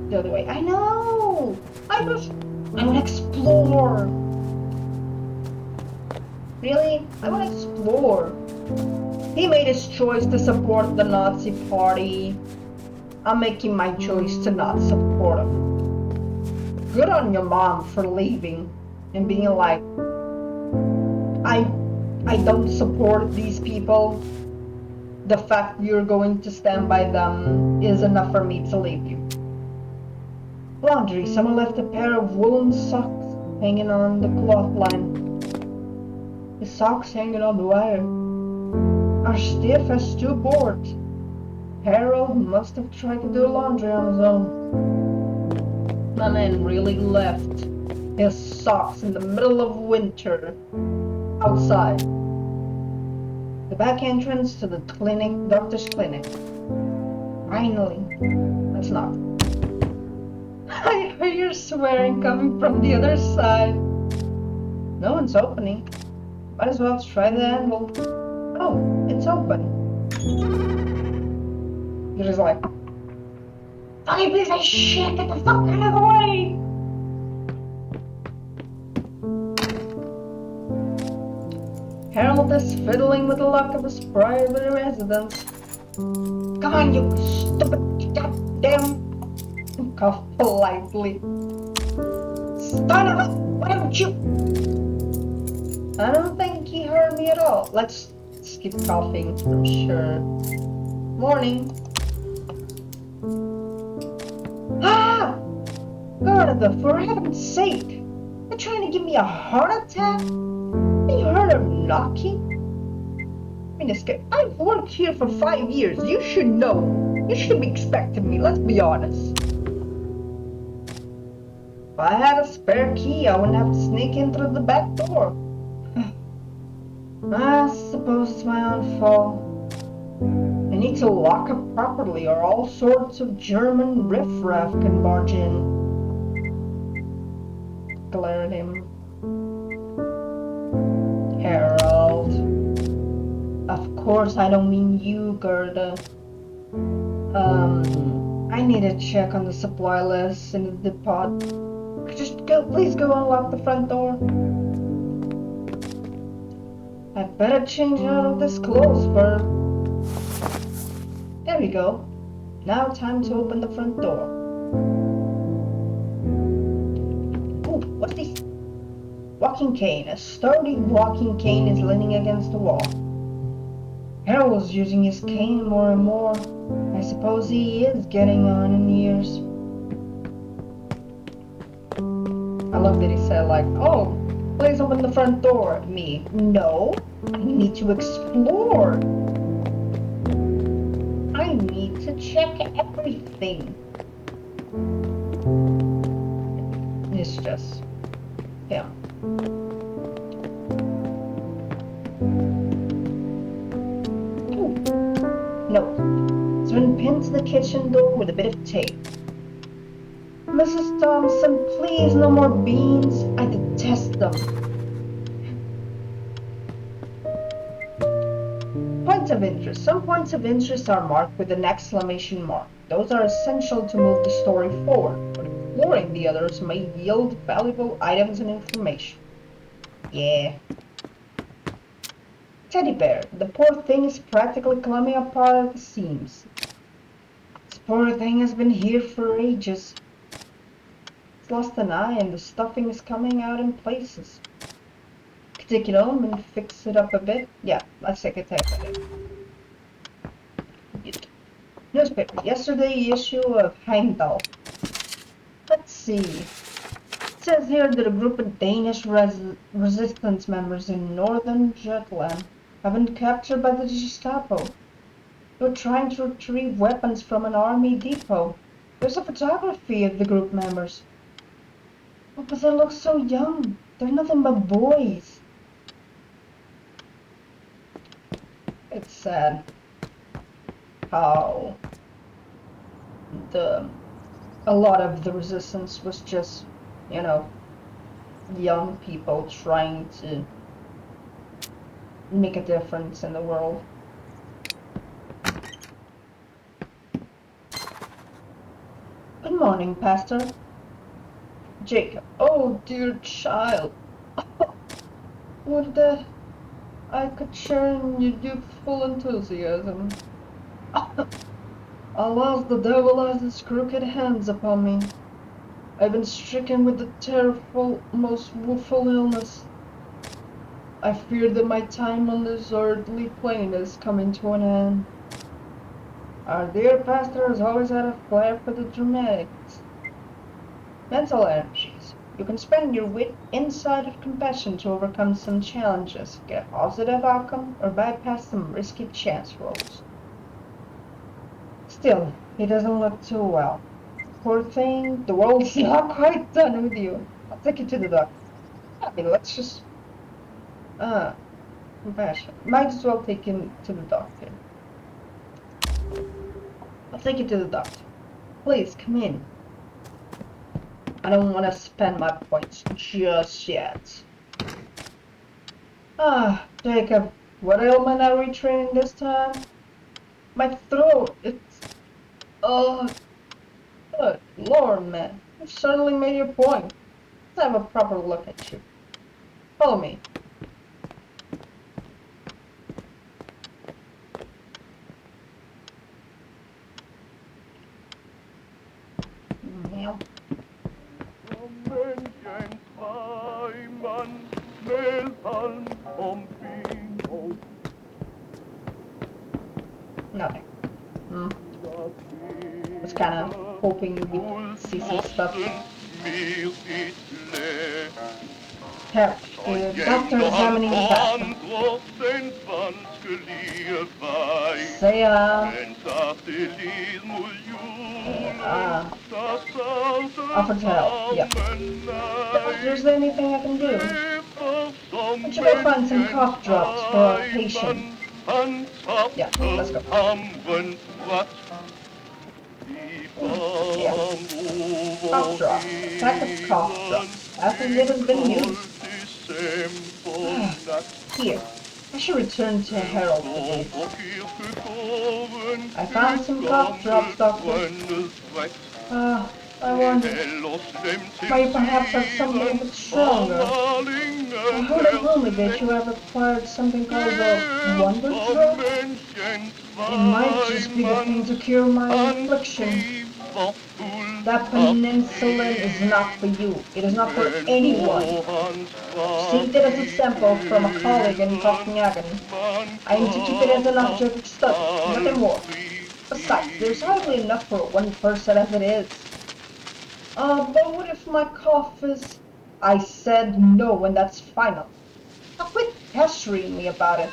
Speaker 1: the other way. I know! I would explore! Really? I want to explore. He made his choice to support the Nazi party. I'm making my choice to not support him. Good on your mom for leaving and being like, I don't support these people. The fact you're going to stand by them is enough for me to leave you. Laundry. Someone left a pair of woolen socks hanging on the cloth line. The socks hanging on the wire are stiff as two boards. Harold must have tried to do laundry on his own. My man really left his socks in the middle of winter outside. The back entrance to the clinic, doctor's clinic. Finally, let's knock. I hear swearing coming from the other side. No one's opening. Might as well try the handle. Oh, it's open. You're just like, fucking piece of shit, get the fuck out of the way! Harold is fiddling with the lock of his private residence. Come on, you stupid goddamn! Cough politely. Son of a, why don't you? I don't think he heard me at all. Let's keep coughing, I'm sure. Morning. Ah! Gerda, for heaven's sake! You're trying to give me a heart attack? You heard her knocking? I've worked here for 5 years. You should know. You should be expecting me, let's be honest. If I had a spare key, I wouldn't have to sneak in through the back door. I suppose it's my own fault. I need to lock up properly or all sorts of German riffraff can barge in. Glare at him. Harold. Of course, I don't mean you, Gerda. I need to check on the supply list in the depot. Please go unlock the front door. I better change out of this clothes first. There we go. Now time to open the front door. Ooh, what's this? Walking cane. A sturdy walking cane is leaning against the wall. Harold's using his cane more and more. I suppose he is getting on in years. I love that he said like, oh, please open the front door. Me, no, I need to explore. I need to check everything. It's just him. Ooh, no, it's been pinned to the kitchen door with a bit of tape. Mrs. Thompson, please, no more beans. I detest them. Points of interest. Some points of interest are marked with an exclamation mark. Those are essential to move the story forward, but exploring the others may yield valuable items and information. Yeah. Teddy bear. The poor thing is practically climbing apart at the seams. This poor thing has been here for ages. It's lost an eye and the stuffing is coming out in places. Could take it home and fix it up a bit. Yeah, let's take a take at it. Newspaper. Yesterday issue of Heimdall. Let's see. It says here that a group of Danish resistance members in northern Jutland have been captured by the Gestapo. They were trying to retrieve weapons from an army depot. There's a photography of the group members. Oh, but they look so young. They're nothing but boys. It's sad how a lot of the resistance was just, you know, young people trying to make a difference in the world. Good morning, Pastor. Jacob. Oh, dear child. Would I could share in your youthful enthusiasm. Alas, the devil has his crooked hands upon me. I've been stricken with a terrible, most woeful illness. I fear that my time on this earthly plane is coming to an end. Our dear pastor has always had a flair for the dramatics. Mental energies. You can spend your wit, insight, or compassion to overcome some challenges, get a positive outcome, or bypass some risky chance rolls. Still, he doesn't look too well. Poor thing, the world's not quite done with you. I'll take you to the doctor. I mean, let's just... compassion. Might as well take him to the doctor. I'll take you to the doctor. Please, come in. I don't want to spend my points just yet. Jacob, what ailment are we training this time? My throat, it's... Oh, good Lord, man. You've certainly made your point. Let's have a proper look at you. Follow me. Meow. Nothing. Was kind of hoping we'd see some stuff. Here, the doctor examining the bathroom. Say, offer to help. Yep. If there's anything I can do, I should go find some cough drops for our patient. Yeah, let's go. Yeah. Cough drop. A pack of cough drops. After it has been used. Here. I should return to Harold for this. I found some cough drops, Doctor. I wonder, might you perhaps have something a bit stronger? I heard a rumor that you have acquired something called the Wonder Drug. It might just be the thing to cure my affliction. That penicillin is not for you. It is not for anyone. Received it as a sample from a colleague in Copenhagen. I aim to keep it as an object of study, nothing more. Besides, there's hardly enough for one person as it is. But what if my cough is... I said no, and that's final. Now quit pestering me about it.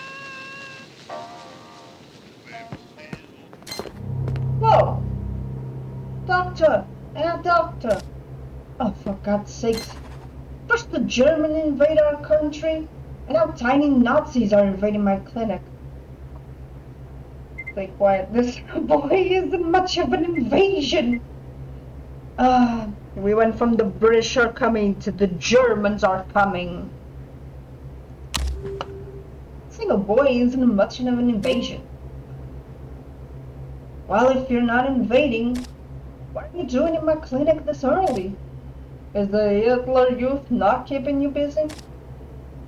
Speaker 1: Whoa! Doctor! Herr Doctor! Oh, for God's sakes. First the Germans invade our country, and now tiny Nazis are invading my clinic. Stay quiet. This boy isn't much of an invasion. We went from the British are coming to the Germans are coming. Saying a boy isn't much of an invasion. Well, if you're not invading, what are you doing in my clinic this early? Is the Hitler Youth not keeping you busy?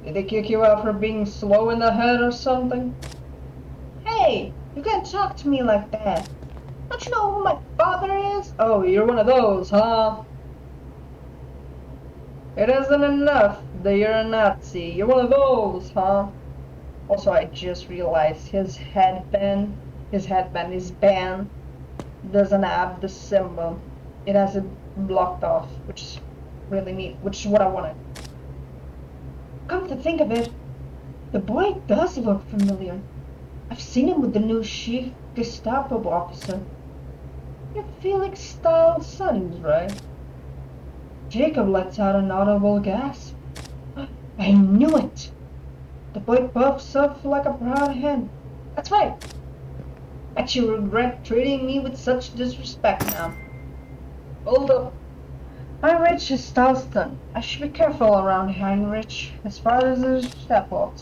Speaker 1: Did they kick you out for being slow in the head or something? Hey, you can't talk to me like that. Don't you know who my father is? Oh, you're one of those, huh? It isn't enough that you're a Nazi. You're one of those, huh? Also, I just realized his headband, his band, doesn't have the symbol. It has it blocked off, which is really neat, which is what I wanted. Come to think of it, the boy does look familiar. I've seen him with the new chief Gestapo officer. You're Felix Styles' sons, right? Jacob lets out an audible gasp. I knew it! The boy puffs up like a proud hen. That's right. Bet you regret treating me with such disrespect now. Hold up. Heinrich is Stalston. I should be careful around Heinrich as far as the Gestapo.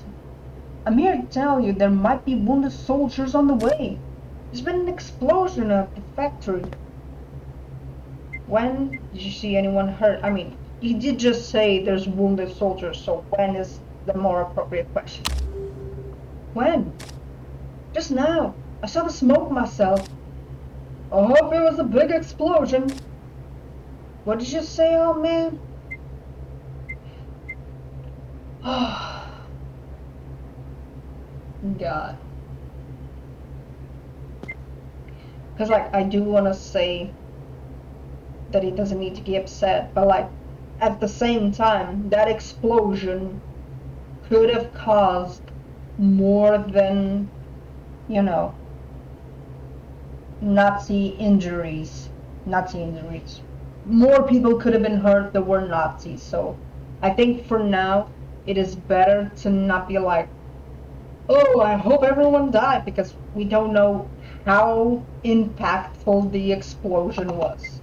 Speaker 1: I'm here to tell you there might be wounded soldiers on the way. There's been an explosion at the factory. When did you see anyone hurt? I mean, you did just say there's wounded soldiers, so when is the more appropriate question? When? Just now. I saw the smoke myself. I hope it was a big explosion. What did you say, old man? God. Because, like, I do want to say that he doesn't need to get upset, but, like, at the same time, that explosion could have caused more than, you know, Nazi injuries. More people could have been hurt that were Nazis, so I think for now, it is better to not be like, oh, I hope everyone died, because we don't know how impactful the explosion was.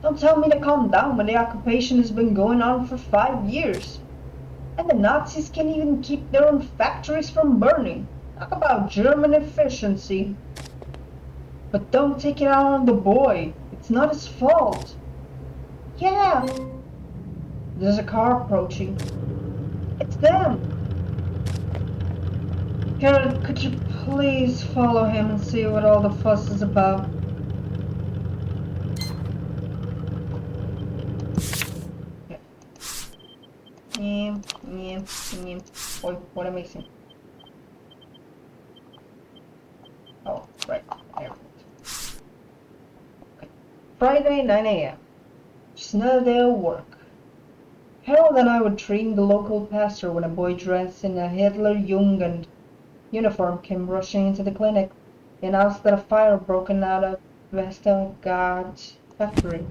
Speaker 1: Don't tell me to calm down when the occupation has been going on for 5 years. And the Nazis can't even keep their own factories from burning. Talk about German efficiency. But don't take it out on the boy. It's not his fault. Yeah. There's a car approaching. It's them. Gerda, could you please follow him and see what all the fuss is about? Oi, what am I missing? Oh, right. There. Okay. Friday, 9 a.m. Just another day of work. Harold and I were treating the local pastor when a boy dressed in a Hitler Jugend uniform came rushing into the clinic. He announced that a fire had broken out of Vestergaard's factory.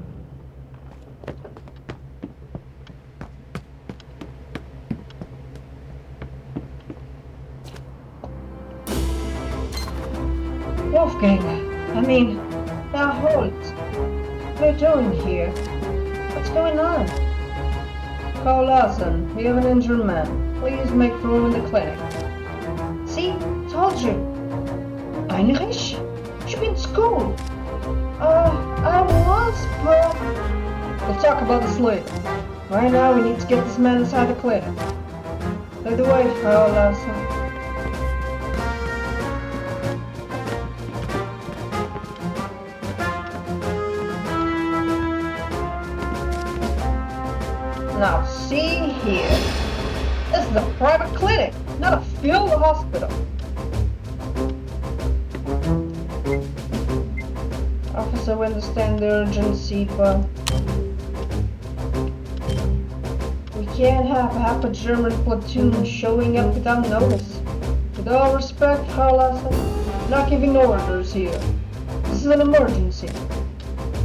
Speaker 1: Wolfgang, now Holt, what are you doing here? What's going on? Carl Larson, we have an injured man. Please make room in the clinic. See? Told you. Heinrich? Should be in school. I was, but... We'll talk about this later. Right now, we need to get this man inside the clinic. By the way, Carl Larson. Now, see here. This is a private clinic, not a field hospital. Officer, we understand the urgency, but we can't have half a German platoon showing up without notice. With all respect, Carlos, not giving orders here. This is an emergency.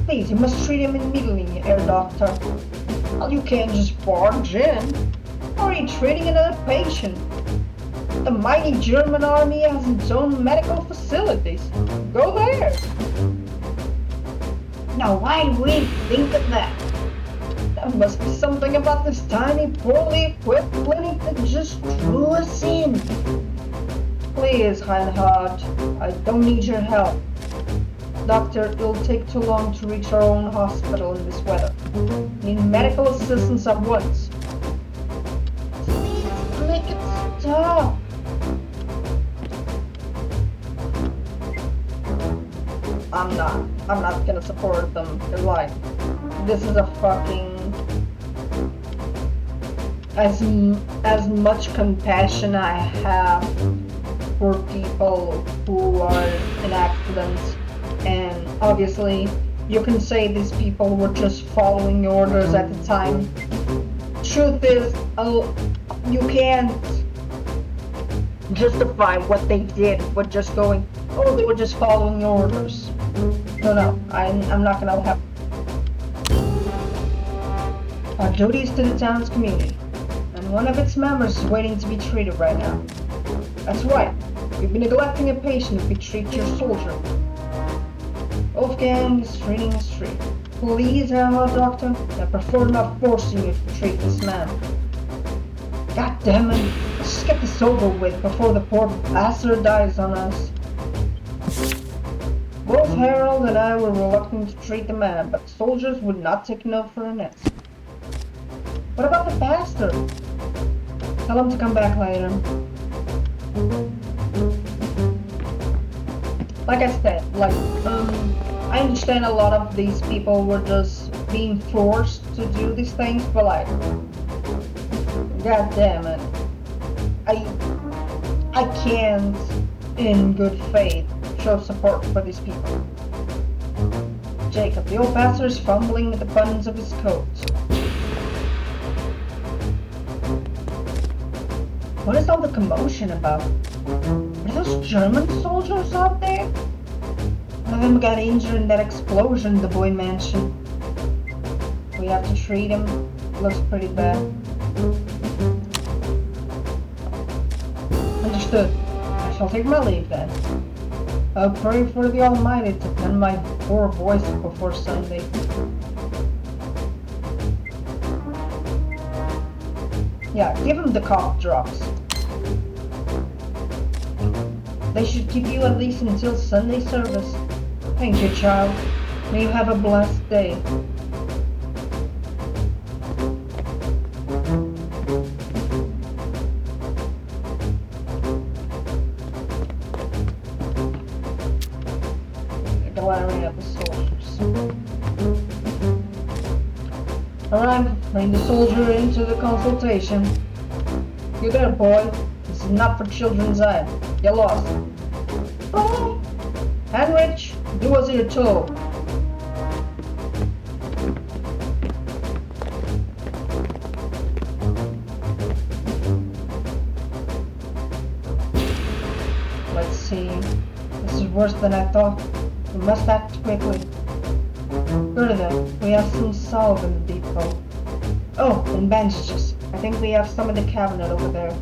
Speaker 1: Please, you must treat him immediately, Herr Doctor. Well, you can't just barge in. How are you treating another patient? The mighty German army has its own medical facilities. Go there. Now, why do we think of that? There must be something about this tiny, poorly equipped clinic that just drew us in. Please, Reinhard, I don't need your help. Doctor, it'll take too long to reach our own hospital in this weather. Need medical assistance at once. Please make it stop. I'm not gonna support them. They're lying. This is a fucking... As much compassion I have for people who are in accidents, and obviously you can say these people were just following orders at the time. Truth is, you can't justify what they did with just going, oh, they were just following orders. No, I'm not gonna have. Our duty is to the town's community, and one of its members is waiting to be treated right now. That's right, you've been neglecting a patient if we treat your soldier. Wolfgang is treating a street. Please, Herr Doctor, I prefer not forcing you to treat this man. God damn it, let's just get this over with before the poor bastard dies on us. Both Harold and I were reluctant to treat the man, but the soldiers would not take no for an answer. What about the bastard? Tell him to come back later. Like I said, I understand a lot of these people were just being forced to do these things, but like, god damn it, I can't, in good faith, show support for these people. Jacob, the old bastard is fumbling with the buttons of his coat. What is all the commotion about? Are those German soldiers out there? One of them got injured in that explosion the boy mentioned. We have to treat him. Looks pretty bad. Understood. I shall take my leave then. I'll pray for the Almighty to pen my poor voice before Sunday. Yeah, give him the cough drops. They should keep you at least until Sunday service. Thank you, child. May you have a blessed day. Glaring at the soldiers. Alright, bring the soldier into the consultation. You there, boy. This is not for children's eye. Get lost. Oh, Heinrich, do as you're told. Let's see. This is worse than I thought. We must act quickly. Gerda, we have some salve in the depot. Oh, and bandages. I think we have some in the cabinet over there.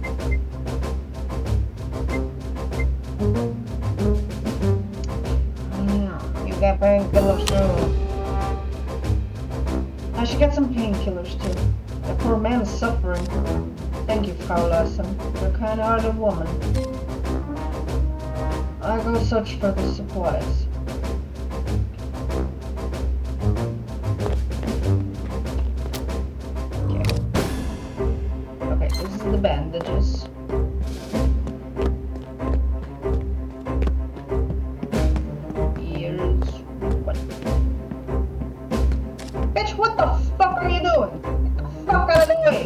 Speaker 1: You got painkillers too. I should get some painkillers too. Yep. poor man is suffering. Thank you, Frau Larsen. You're a kind-hearted woman. I'll go search for the supplies. Okay, this is the bandages. Here's what? Bitch, what the fuck are you doing? Get the fuck out of the way!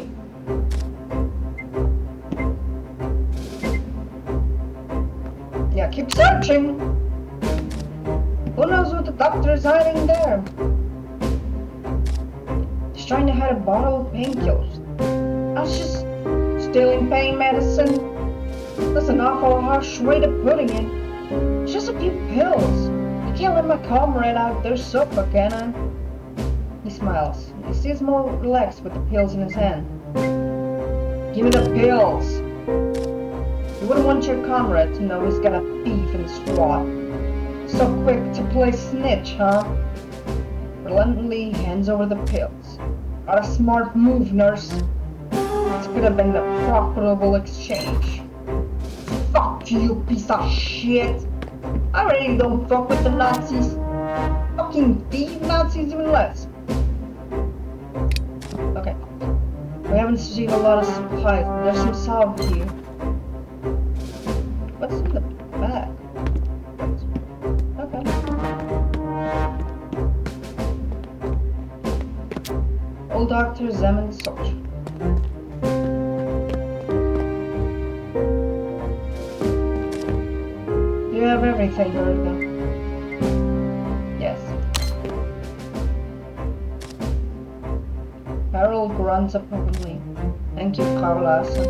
Speaker 1: Yeah, keep searching! Who knows what the doctor is hiding there? He's trying to hide a bottle of painkillers. I was just stealing pain medicine. That's an awful harsh way of putting it. It's just a few pills. I can't let my comrade out there suffer, can I? He smiles. He seems more relaxed with the pills in his hand. Give me the pills! You wouldn't want your comrade to know he's got a thief in the squad. So quick to play snitch, huh? Reluctantly hands over the pills. What a smart move, nurse. This could have been a profitable exchange. Fuck you, piece of shit! I really don't fuck with the Nazis. Fucking thief Nazis even less. Okay. We haven't received a lot of supplies. There's some salve here. What's in the bag? Okay. Old Dr. Zeman soldier. You have everything, Gerda. Yes. Harold grunts approvingly. Thank you, Frau Larsen.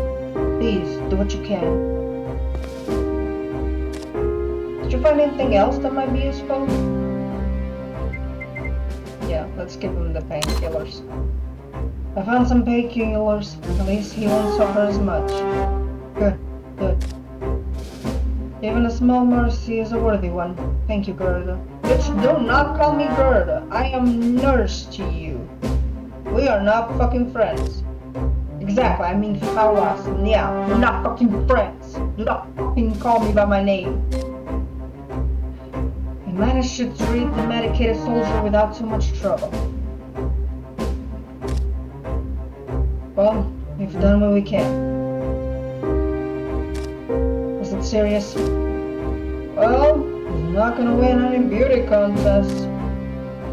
Speaker 1: Please, do what you can. Did you find anything else that might be useful? Yeah, let's give him the painkillers. I found some painkillers. At least he won't suffer as much. Good, good. Even a small mercy is a worthy one. Thank you, Gerda. Bitch, do not call me Gerda. I am nurse to you. We are not fucking friends. Exactly, I mean Frau Larsen. Yeah, we're not fucking friends. Do not fucking call me by my name. I managed to treat the medicated soldier without too much trouble. Well, we've done what we can. Is it serious? Well, he's not gonna win any beauty contests.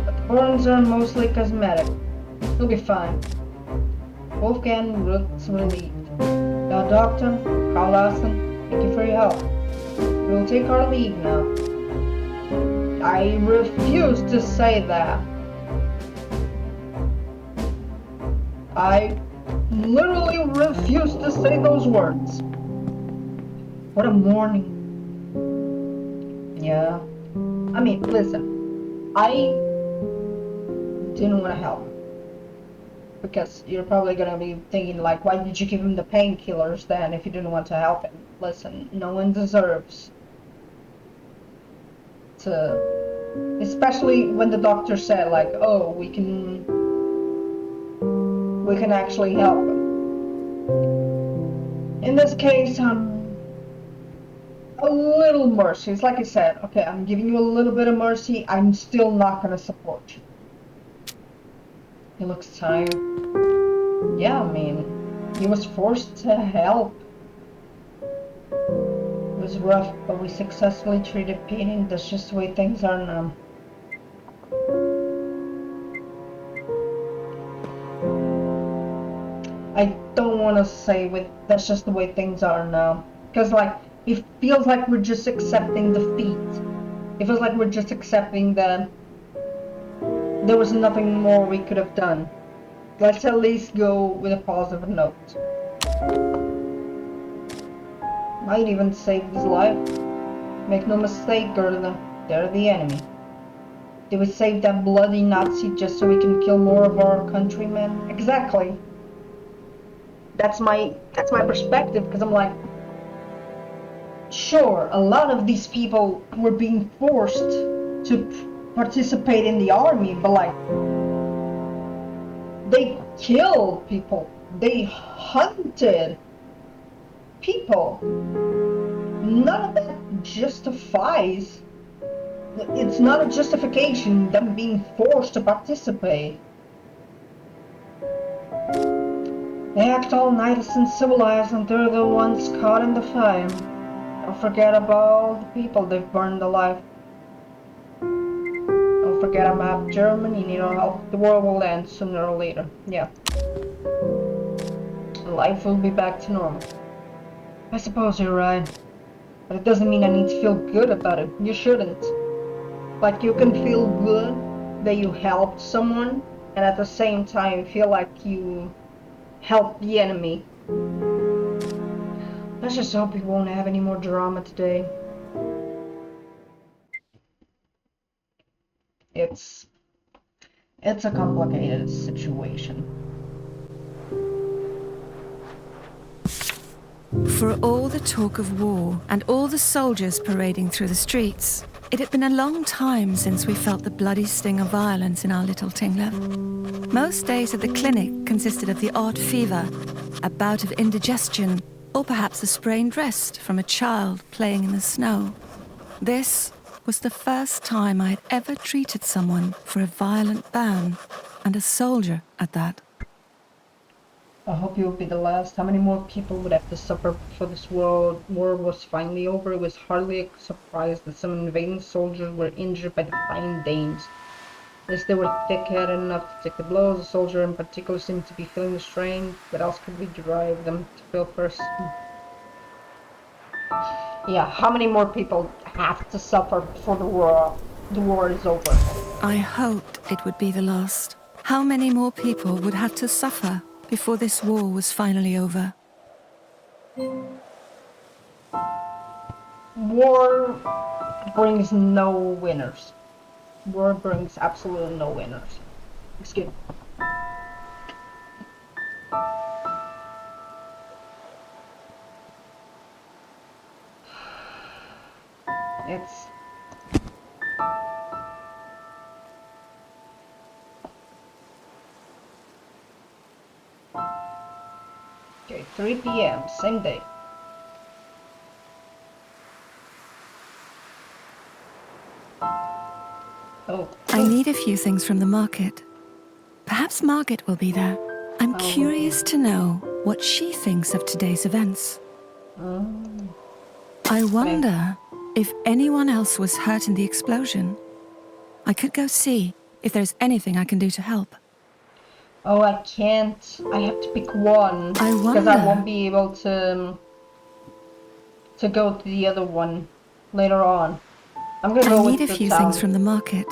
Speaker 1: But the burns are mostly cosmetic. He'll be fine. Wolfgang looks relieved. Now, Doctor, Frau Larsen, thank you for your help. We'll take our leave now. I refuse to say that. I literally refuse to say those words. What a morning. Yeah. I mean, listen. I didn't want to help. Because you're probably going to be thinking, like, why did you give him the painkillers then if you didn't want to help him? Listen, no one deserves to... Especially when the doctor said, like, oh, we can actually help him. In this case, a little mercy. It's like I said, okay, I'm giving you a little bit of mercy. I'm still not going to support you. He looks tired. Yeah, I mean, he was forced to help. It was rough, but we successfully treated Penny. That's just the way things are now. I don't want to say that's just the way things are now. Because, like, it feels like we're just accepting defeat. It feels like we're just accepting that there was nothing more we could have done. Let's at least go with a positive note. Might even save his life. Make no mistake, Gerda, they're the enemy. Did we save that bloody Nazi just so we can kill more of our countrymen? Exactly. That's my perspective, because I'm like, sure, a lot of these people were being forced to participate in the army, but like, They killed people. They hunted people. None of that justifies. It's not a justification them being forced to participate. They act all nice and civilized, and they're the ones caught in the fire. Don't forget about the people they've burned alive. Don't forget about Germany. You need our help. The war will end sooner or later. Yeah. Life will be back to normal. I suppose you're right. But it doesn't mean I need to feel good about it. You shouldn't. Like, you can feel good that you helped someone, and at the same time feel like you helped the enemy. Let's just hope we won't have any more drama today. It's a complicated situation.
Speaker 3: For all the talk of war and all the soldiers parading through the streets, it had been a long time since we felt the bloody sting of violence in our little Tingler. Most days at the clinic consisted of the odd fever, a bout of indigestion, or perhaps a sprained wrist from a child playing in the snow. This was the first time I had ever treated someone for a violent burn, and a soldier at that.
Speaker 1: I hope you'll be the last. How many more people would have to suffer before this war was finally over? It was hardly a surprise that some invading soldiers were injured by the flying Danes. As they were thick-headed enough to take the blows, the soldier in particular seemed to be feeling the strain. What else could we drive them to feel first? Yeah, how many more people have to suffer before the war is over?
Speaker 3: I hoped it would be the last. How many more people would have to suffer before this war was finally over?
Speaker 1: War brings no winners. War brings absolutely no winners. Excuse me. It's... Okay, 3 p.m., same day. Oh.
Speaker 3: I need a few things from the market. Perhaps Margaret will be there. I'm curious to know what she thinks of today's events. I wonder if anyone else was hurt in the explosion. I could go see if there's anything I can do to help.
Speaker 1: Oh, I can't. I have to pick one. Because I won't be able to go to the other one later on. I'm gonna go with the
Speaker 3: I need a few
Speaker 1: town.
Speaker 3: things from the market.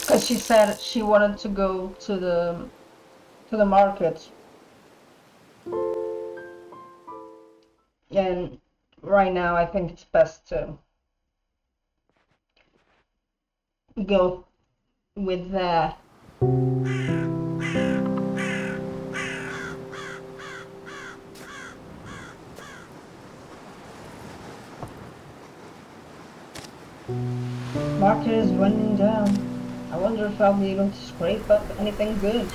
Speaker 1: Because she said she wanted to go to the market. And right now I think it's best to go with that. Market is winding down. I wonder if I'll be able to scrape up anything good.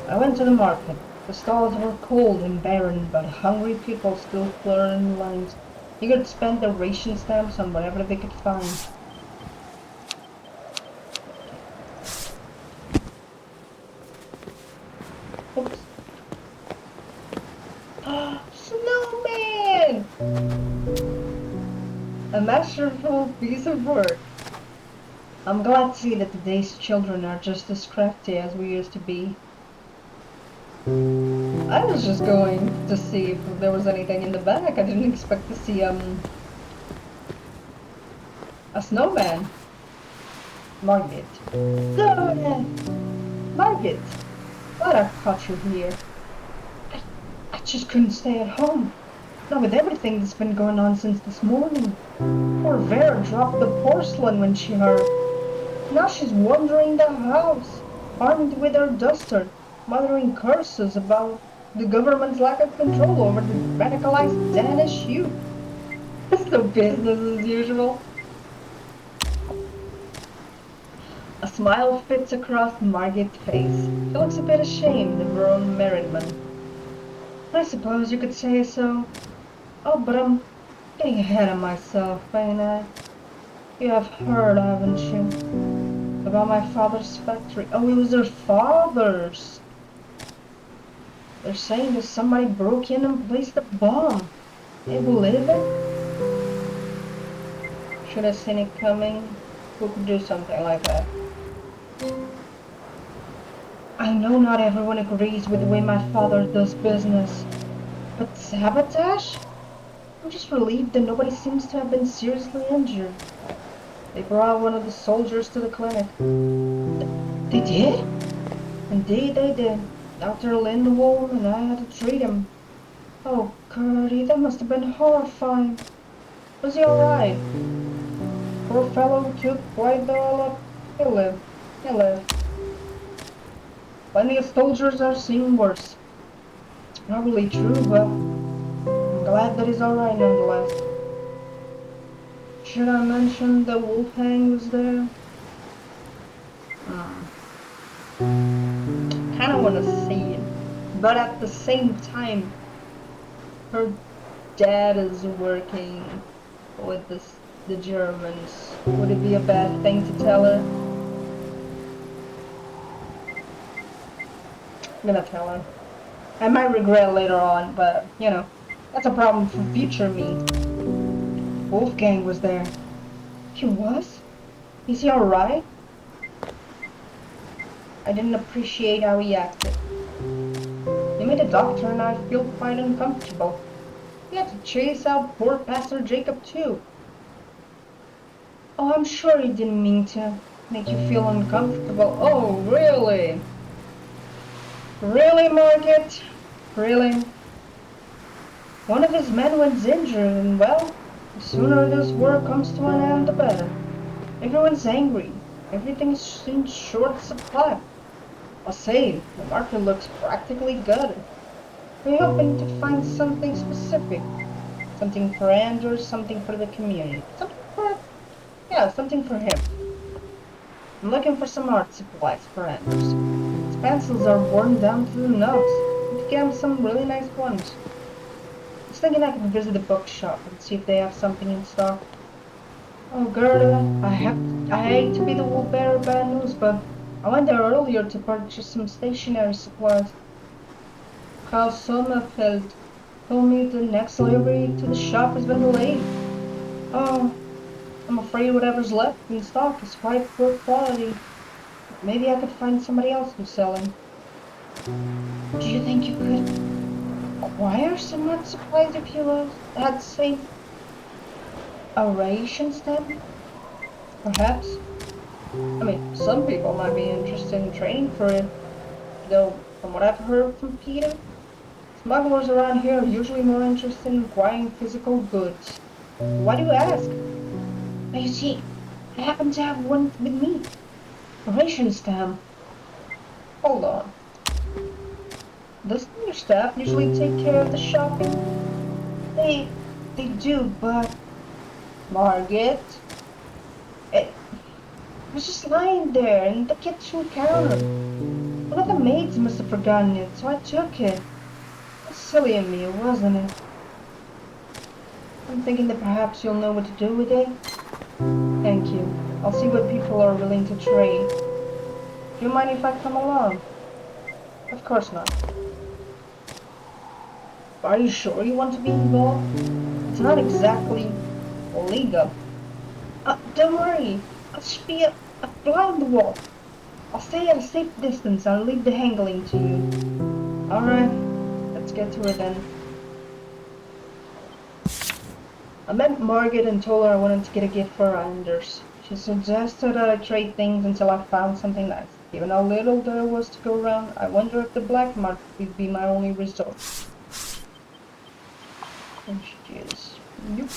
Speaker 1: I went to the market. The stalls were cold and barren, but hungry people still fluttered in lines, eager to spend their ration stamps on whatever they could find. Oops. Snowman! A masterful piece of work. I'm glad to see that today's children are just as crafty as we used to be. I was just going to see if there was anything in the back. I didn't expect to see a snowman. Margaret. Snowman! Margaret! Glad I caught you here. I just couldn't stay at home. Not with everything that's been going on since this morning. Poor Vera dropped the porcelain when she heard. Now she's wandering the house, armed with her duster, muttering curses about the government's lack of control over the radicalized Danish youth. It's no business as usual. A smile fits across Margaret's face. She looks a bit ashamed of her own merriment. I suppose you could say so. Oh, but I'm getting ahead of myself, ain't I? You have heard, haven't you? About my father's factory. Oh, it was their father's. They're saying that somebody broke in and placed a bomb. They believe it? Should have seen it coming. Who could do something like that? I know not everyone agrees with the way my father does business. But sabotage? I'm just relieved that nobody seems to have been seriously injured. They brought one of the soldiers to the clinic. They did? Indeed they did. Dr. Lindwall and I had to treat him. Oh, Gertie, that must have been horrifying. Was he alright? Poor fellow took quite the all up. He'll live. He'll live. Plenty of soldiers are seeing worse. Probably true, but I'm glad that he's alright nonetheless. Should I mention that Wolfgang was there? Kinda wanna see it. But at the same time, her dad is working with the Germans. Would it be a bad thing to tell her? I'm gonna tell her. I might regret later on, but, you know, that's a problem for future me. Wolfgang was there. He was? Is he alright? I didn't appreciate how he acted. He made the doctor and I feel quite uncomfortable. He had to chase out poor Pastor Jacob too. Oh, I'm sure he didn't mean to make you feel uncomfortable. Oh, really? Really, Margaret? Really? One of his men went injured and, well, the sooner this war comes to an end, the better. Everyone's angry. Everything seems short supply. I'll say, the market looks practically gutted. We're hoping to find something specific. Something for Anders, something for the community. Something for him. I'm looking for some art supplies for Anders. His pencils are worn down to the nose. We could get him some really nice ones. I was thinking I could visit the bookshop and see if they have something in stock. Oh, Gerda, I hate to be the wool bearer of bad news, but I went there earlier to purchase some stationery supplies. Carl Sommerfeld told me the next delivery to the shop has been delayed. Oh, I'm afraid whatever's left in stock is quite poor quality. Maybe I could find somebody else who's selling. Do you think you could acquire some art supplies if you had, say, a ration stamp? Perhaps. I mean, some people might be interested in training for it, though from what I've heard from Peter, smugglers around here are usually more interested in acquiring physical goods. Why do you ask? Well, you see, I happen to have one with me. A ration stamp. Hold on. Doesn't your staff usually take care of the shopping? They do, but Margaret, it was just lying there in the kitchen counter. One of the maids must have forgotten it, so I took it. It's silly of me, wasn't it? I'm thinking that perhaps you'll know what to do with it. Thank you. I'll see what people are willing to trade. Do you mind if I come along? Of course not. Are you sure you want to be involved? It's not exactly legal. Don't worry. I'll just be a fly on the wall. I'll stay at a safe distance. I'll leave the handling to you. Alright. Let's get to it then. I met Margaret and told her I wanted to get a gift for Anders. She suggested that I trade things until I found something nice. Given how little there was to go around, I wonder if the black market would be my only resort. And she is... Nope.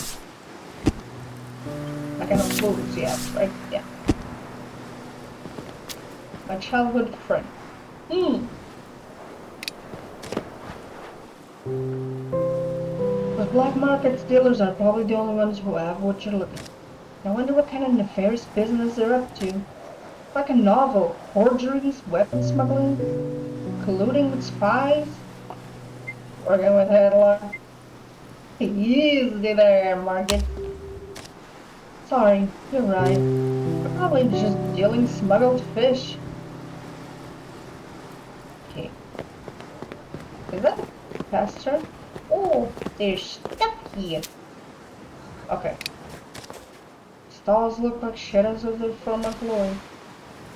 Speaker 1: That kind of fools, yes, right? Yeah. My childhood friend. But black market dealers are probably the only ones who have what you're looking for. I wonder what kind of nefarious business they're up to. Like a novel. Forgeries, weapon smuggling, colluding with spies. Working with headline. Easy there, Margaret. Sorry, you're right. We're probably just dealing smuggled fish. Okay. Is that a pasture? Oh, there's stuff here. Okay. Stalls look like shadows of their former glory.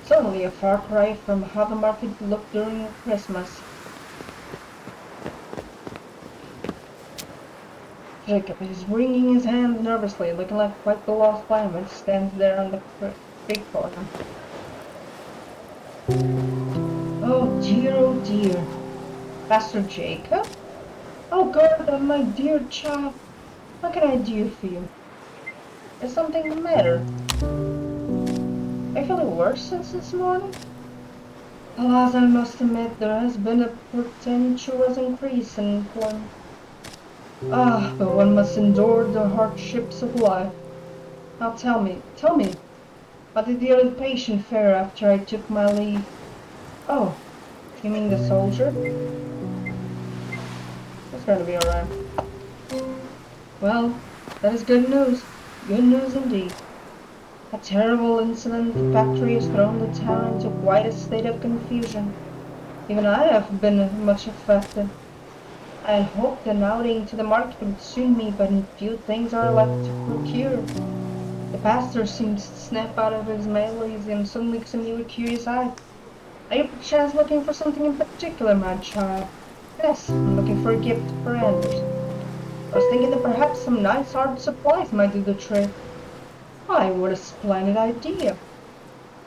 Speaker 1: Certainly a far cry from how the market looked during Christmas. Jacob is wringing his hands nervously, looking like quite the lost lion, stands there on the creek corner. Oh dear, oh dear. Pastor Jacob? Oh Gerda, my dear child, what can I do for you? Is something the matter? I feel worse since this morning. Alas, I must admit there has been a portentous increase in employment. Ah, but one must endure the hardships of life. Now tell me, how did the other patient fare after I took my leave? Oh, you mean the soldier? It's going to be alright. Well, that is good news. Good news indeed. A terrible incident at the factory has thrown the town into quite a state of confusion. Even I have been much affected. I had hoped an outing to the market would suit me, but few things are left to procure. The pastor seemed to snap out of his malaise and suddenly examined me with curious eye. Are you perchance looking for something in particular, my child? Yes, I'm looking for a gift for Anders. I was thinking that perhaps some nice art supplies might do the trick. Why, what a splendid idea!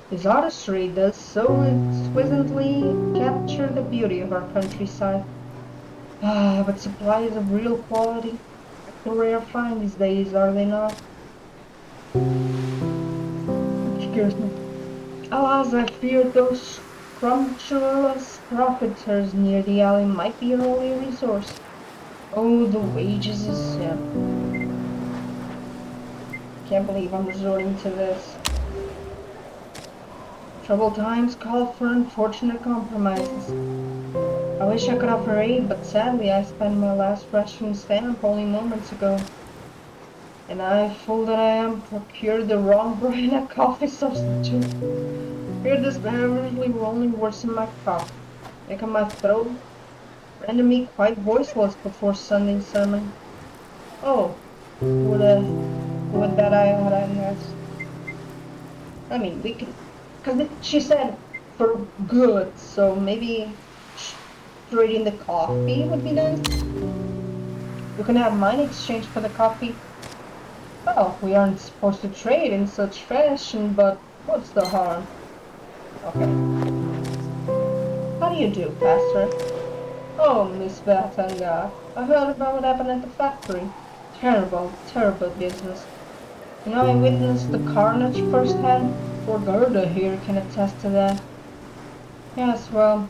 Speaker 1: His artistry does so exquisitely capture the beauty of our countryside. Ah, but supplies of real quality are a rare find these days, are they not? Excuse me. Alas, I fear those scrumptious profiteers near the alley might be our only resource. Oh, the wages is... Can't believe I'm resorting to this. Troubled times call for unfortunate compromises. I wish I could offer aid, but sadly I spent my last ration stamp only moments ago. And I, fool that I am, procured the wrong brand of coffee substitute. Fear this beverage will only worsen my cough, making my throat, render me quite voiceless before Sunday sermon. Oh, would that I had asked. I mean, we could, because she said for good, so maybe trading the coffee would be nice. You can have mine exchanged for the coffee. Well, we aren't supposed to trade in such fashion, but what's the harm? Okay. How do you do, Pastor? Oh, Miss Batanga, I heard about what happened at the factory. Terrible, terrible business. You know, I witnessed the carnage firsthand. Poor Gerda here can attest to that. Yes, well,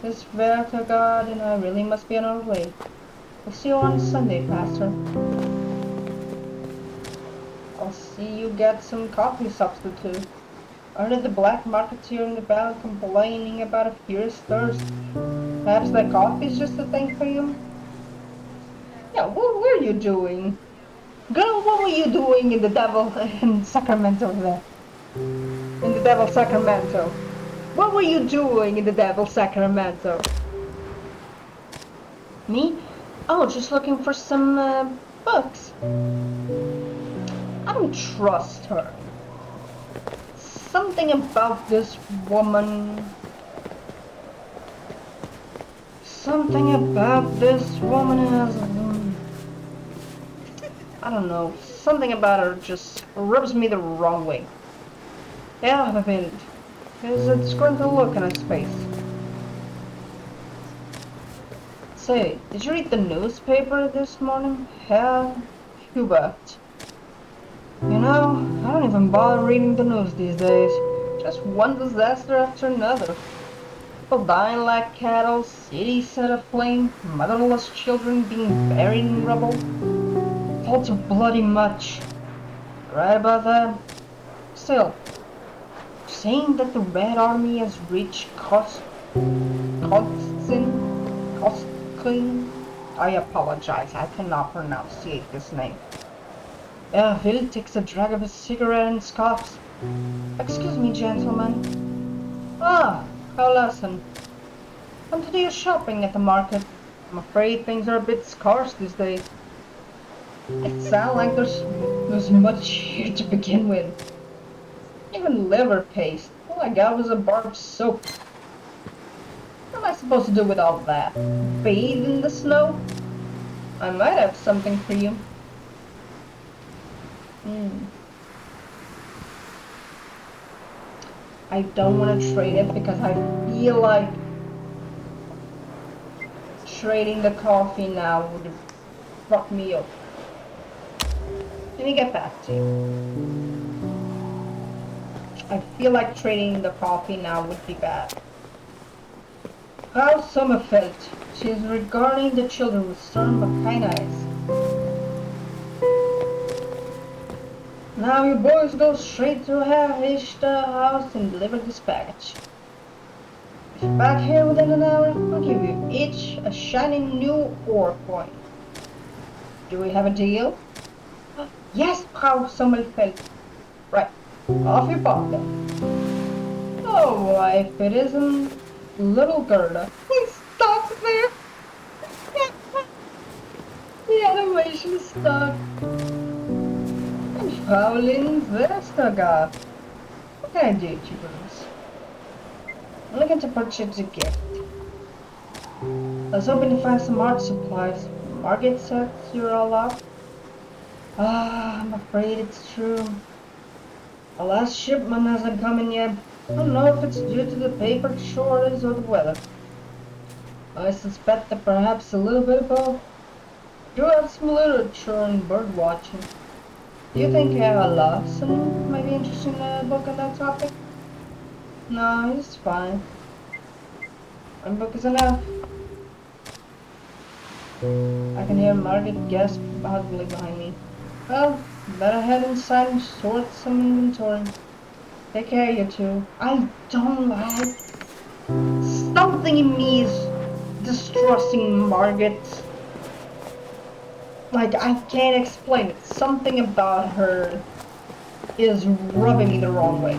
Speaker 1: this Verta and I really must be on our way. We'll see you on Sunday, Pastor. I'll see you get some coffee substitute. I heard the black marketeer in the valley complaining about a furious thirst. Perhaps that coffee's just the thing for you? Yeah, what were you doing? Girl, what were you doing in the devil in Sacramento there? In the devil Sacramento. What were you doing in the devil Sacramento? Me? Oh, just looking for some books. I don't trust her. Something about this woman. Something about this woman has... I don't know. Something about her just rubs me the wrong way. Yeah, I mean, there's a disgruntled look on his face. Say, did you read the newspaper this morning? Hell, Hubert. You know, I don't even bother reading the news these days. Just one disaster after another. People dying like cattle, cities set aflame, motherless children being buried in rubble. All too bloody much. Right about that? Still saying that the Red Army has reached Koskin? I apologize, I cannot pronounce this name. Will takes a drag of his cigarette and scoffs. Excuse me, gentlemen. Ah, Carlson. Come to do your shopping at the market. I'm afraid things are a bit scarce these days. It sounds like there's much here to begin with. Even liver paste. All I got was a bar of soap. What am I supposed to do with all that? Bathe in the snow? I might have something for you. I don't want to trade it because I feel like trading the coffee now would fuck me up. Let me get back to you. I feel like trading the coffee now would be bad. Frau Sommerfeld. She is regarding the children with stern but kind eyes. Now you boys go straight to Herr house and deliver this package. If you're back here within an hour, I'll give you each a shining new ore coin. Do we have a deal? Yes, Frau Sommerfeld. Right, off you pop then. Oh, wife, it isn't little Gerda. Please stop there. The animation stuck. And Fraulein Westergaard. What can I do to you, girls? I'm looking to purchase a gift. I was hoping to find some art supplies. Margaret says you're all up. I'm afraid it's true. The last shipment hasn't come in yet. I don't know if it's due to the paper shortage or the weather. I suspect that perhaps a little bit of both. You have some literature and bird watching. Do you think Lawson might be interested in a book on that topic? No, he's fine. One book is enough. I can hear Margaret gasp audibly behind me. Well, better head inside and sort some inventory. Take care, you two. I don't like... Something in me is distrusting Margaret. Like, I can't explain it. Something about her is rubbing me the wrong way.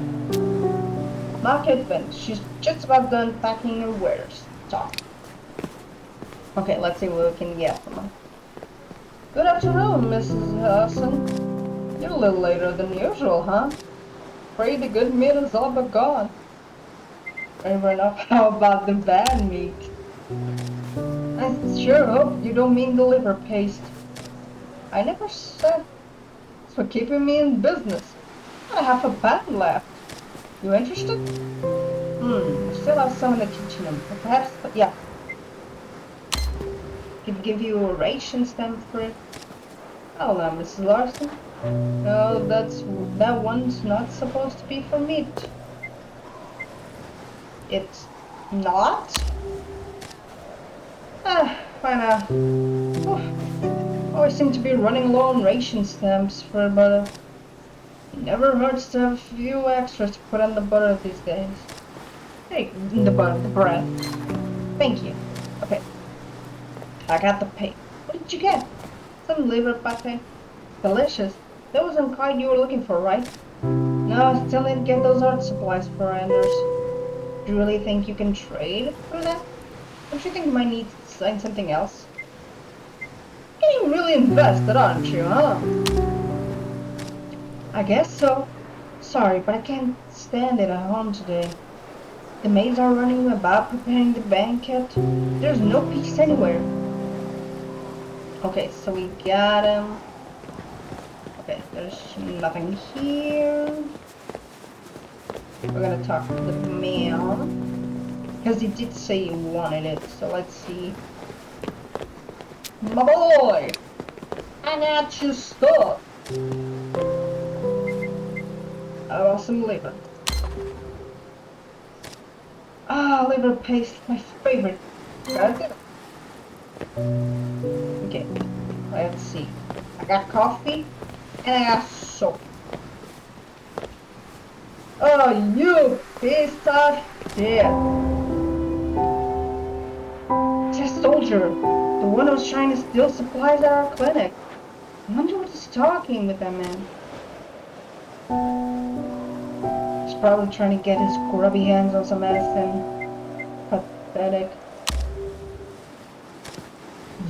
Speaker 1: Not convinced. She's just about done packing her wares. Talk. Okay, let's see what we can get from her. Good afternoon, Mrs. Hudson. You're a little later than usual, huh? Afraid the good meat is all but gone. Fair enough. How about the bad meat? I sure hope you don't mean the liver paste. I never said. It's for keeping me in business. I have a pound left. You interested? I still have some in the kitchen. Perhaps, yeah. Could give you a ration stamp for it. Oh, now, Mrs. Larson. No, that one's not supposed to be for meat. It's not? Fine now. Oh, always seem to be running low on ration stamps for butter. It never hurts to have a few extras to put on the butter these days. Hey, the bread. Thank you. Okay. I got the pay. What did you get? Some liver pate. Delicious. That wasn't quite you were looking for, right? No, I still need to get those art supplies for Anders. Do you really think you can trade for that? Don't you think you might need to sign something else? Getting really invested, aren't you, huh? I guess so. Sorry, but I can't stand it at home today. The maids are running about preparing the banquet. There's no peace anywhere. Okay, so we got him. Okay, there's nothing here. We're gonna talk to the man. Because he did say he wanted it, so let's see. My boy! I got your stuff! I want some liver. Ah, liver paste, my favorite. Got it? Okay, let's see. I got coffee and I got soap. Oh, you piece of shit. Test soldier, the one who's trying to steal supplies at our clinic. I wonder what he's talking with that man. He's probably trying to get his grubby hands on some medicine. Pathetic.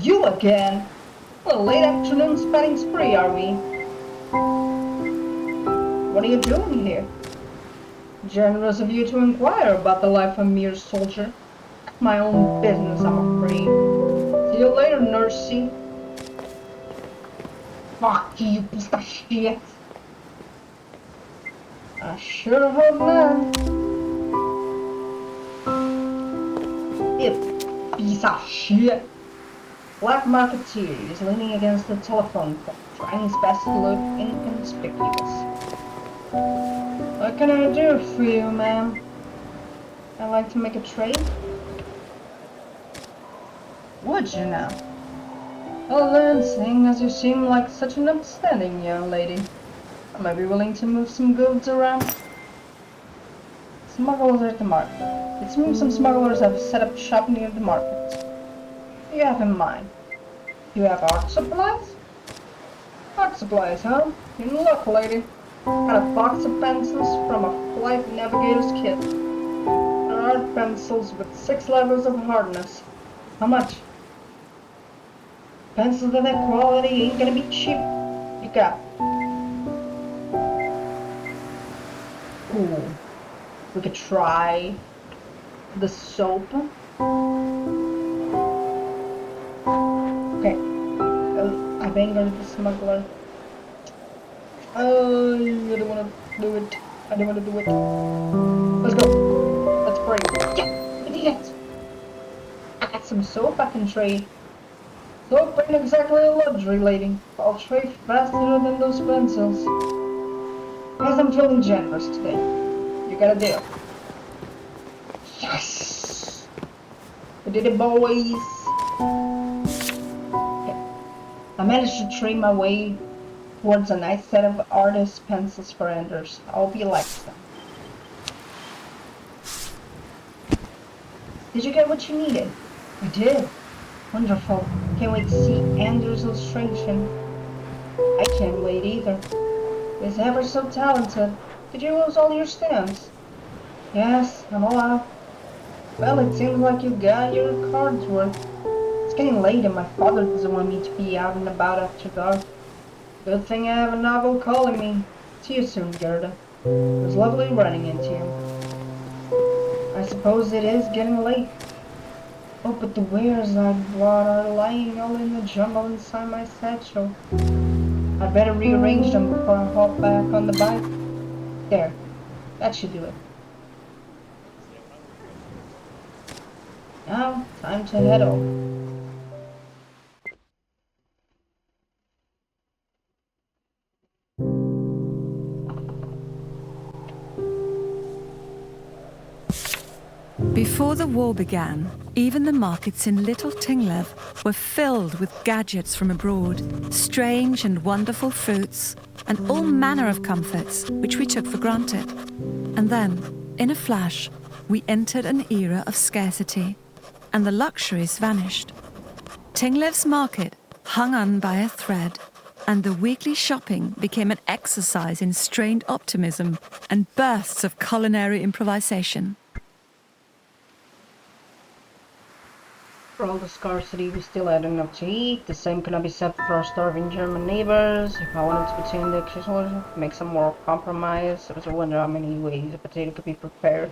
Speaker 1: You again? A late afternoon spending spree, are we? What are you doing here? Generous of you to inquire about the life of a mere soldier. My own business, I'm afraid. See you later, nursey. Fuck you, piece of shit. I sure hope not. You piece of shit. Black marketeer is leaning against the telephone pole, trying his best to look inconspicuous. What can I do for you, ma'am? I'd like to make a trade. Would you now? Well then, seeing as you seem like such an upstanding young lady, I might be willing to move some goods around. Smugglers at the market. It seems some smugglers have set up shop near the market. What do you have in mind? You have art supplies? Art supplies, huh? You look, lady. Got a box of pencils from a flight navigator's kit. Art pencils with 6 levels of hardness. How much? Pencils of that quality ain't gonna be cheap. You got. Ooh. We could try the soap. Okay. I bangered the smuggler. Oh, I don't wanna do it. I don't wanna do it. Let's go. Let's break. Yeah, we did it. I got some soap I can trade. Soap ain't exactly a luxury, lady. I'll trade faster than those pencils. Guess I'm feeling generous today. You got a deal. Yes! We did it, boys. Okay. I managed to trade my way towards a nice set of artist pencils for Anders. I'll be like them. Did you get what you needed? I did. Wonderful. Can't wait to see Anders' illustration. I can't wait either. He's ever so talented. Did you lose all your stamps? Yes, I'm all out. Well, it seems like you got your cards worth. It's getting late and my father doesn't want me to be out and about after dark. Good thing I have a novel calling me. See you soon, Gerda. It was lovely running into you. I suppose it is getting late. Oh, but the wares I brought are lying all in the jumble inside my satchel. I'd better rearrange them before I hop back on the bike. There. That should do it. Now, time to head home.
Speaker 3: Before the war began, even the markets in Little Tinglev were filled with gadgets from abroad, strange and wonderful fruits, and all manner of comforts which we took for granted. And then, in a flash, we entered an era of scarcity, and the luxuries vanished. Tinglev's market hung on by a thread, and the weekly shopping became an exercise in strained optimism and bursts of culinary improvisation.
Speaker 1: For all the scarcity, we still had enough to eat. The same cannot be said for our starving German neighbors. If I wanted to between the occasional make some moral compromise, I was wonder how many ways a potato could be prepared.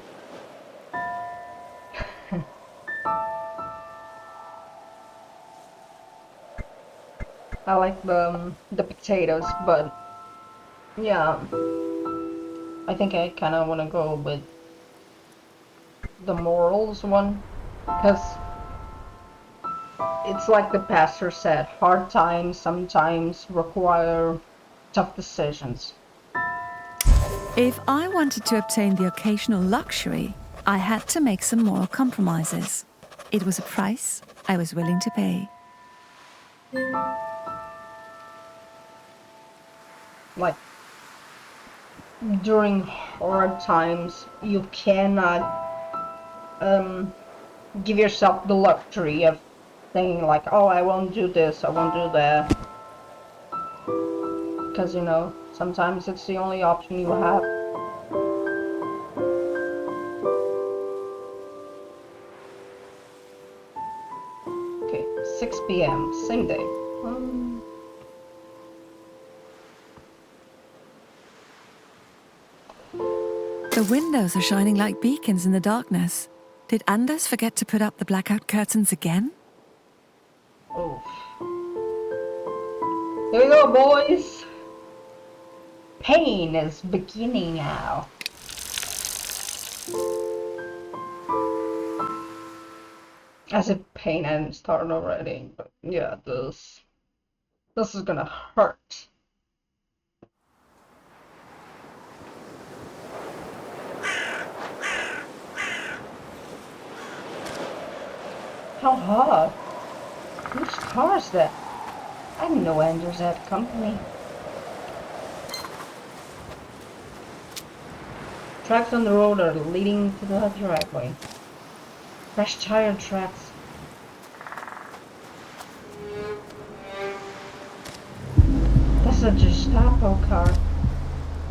Speaker 1: I like the potatoes, but yeah, I think I kind of want to go with the morals one, because it's like the pastor said, hard times sometimes require tough decisions.
Speaker 3: If I wanted to obtain the occasional luxury, I had to make some moral compromises. It was a price I was willing to pay.
Speaker 1: Like, during hard times, you cannot give yourself the luxury of saying like, oh, I won't do this, I won't do that. Because, you know, sometimes it's the only option you have. Okay, 6 p.m., same day.
Speaker 3: The windows are shining like beacons in the darkness. Did Anders forget to put up the blackout curtains again?
Speaker 1: Oh. Here we go, boys! Pain is beginning now. As if pain hadn't started already, but yeah, this is gonna hurt. How hard? Whose car is that? I didn't know Anders had company. Tracks on the road are leading to the driveway. Fresh tire tracks. That's a Gestapo car.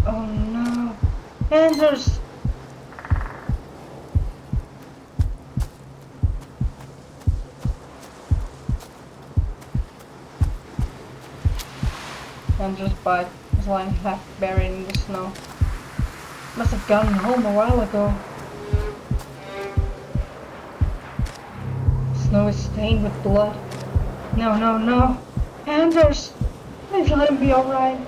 Speaker 1: Oh no. Anders! Anders' bike is lying half buried in the snow. Must have gotten home a while ago. Snow is stained with blood. No, no, no. Anders! Please let him be alright.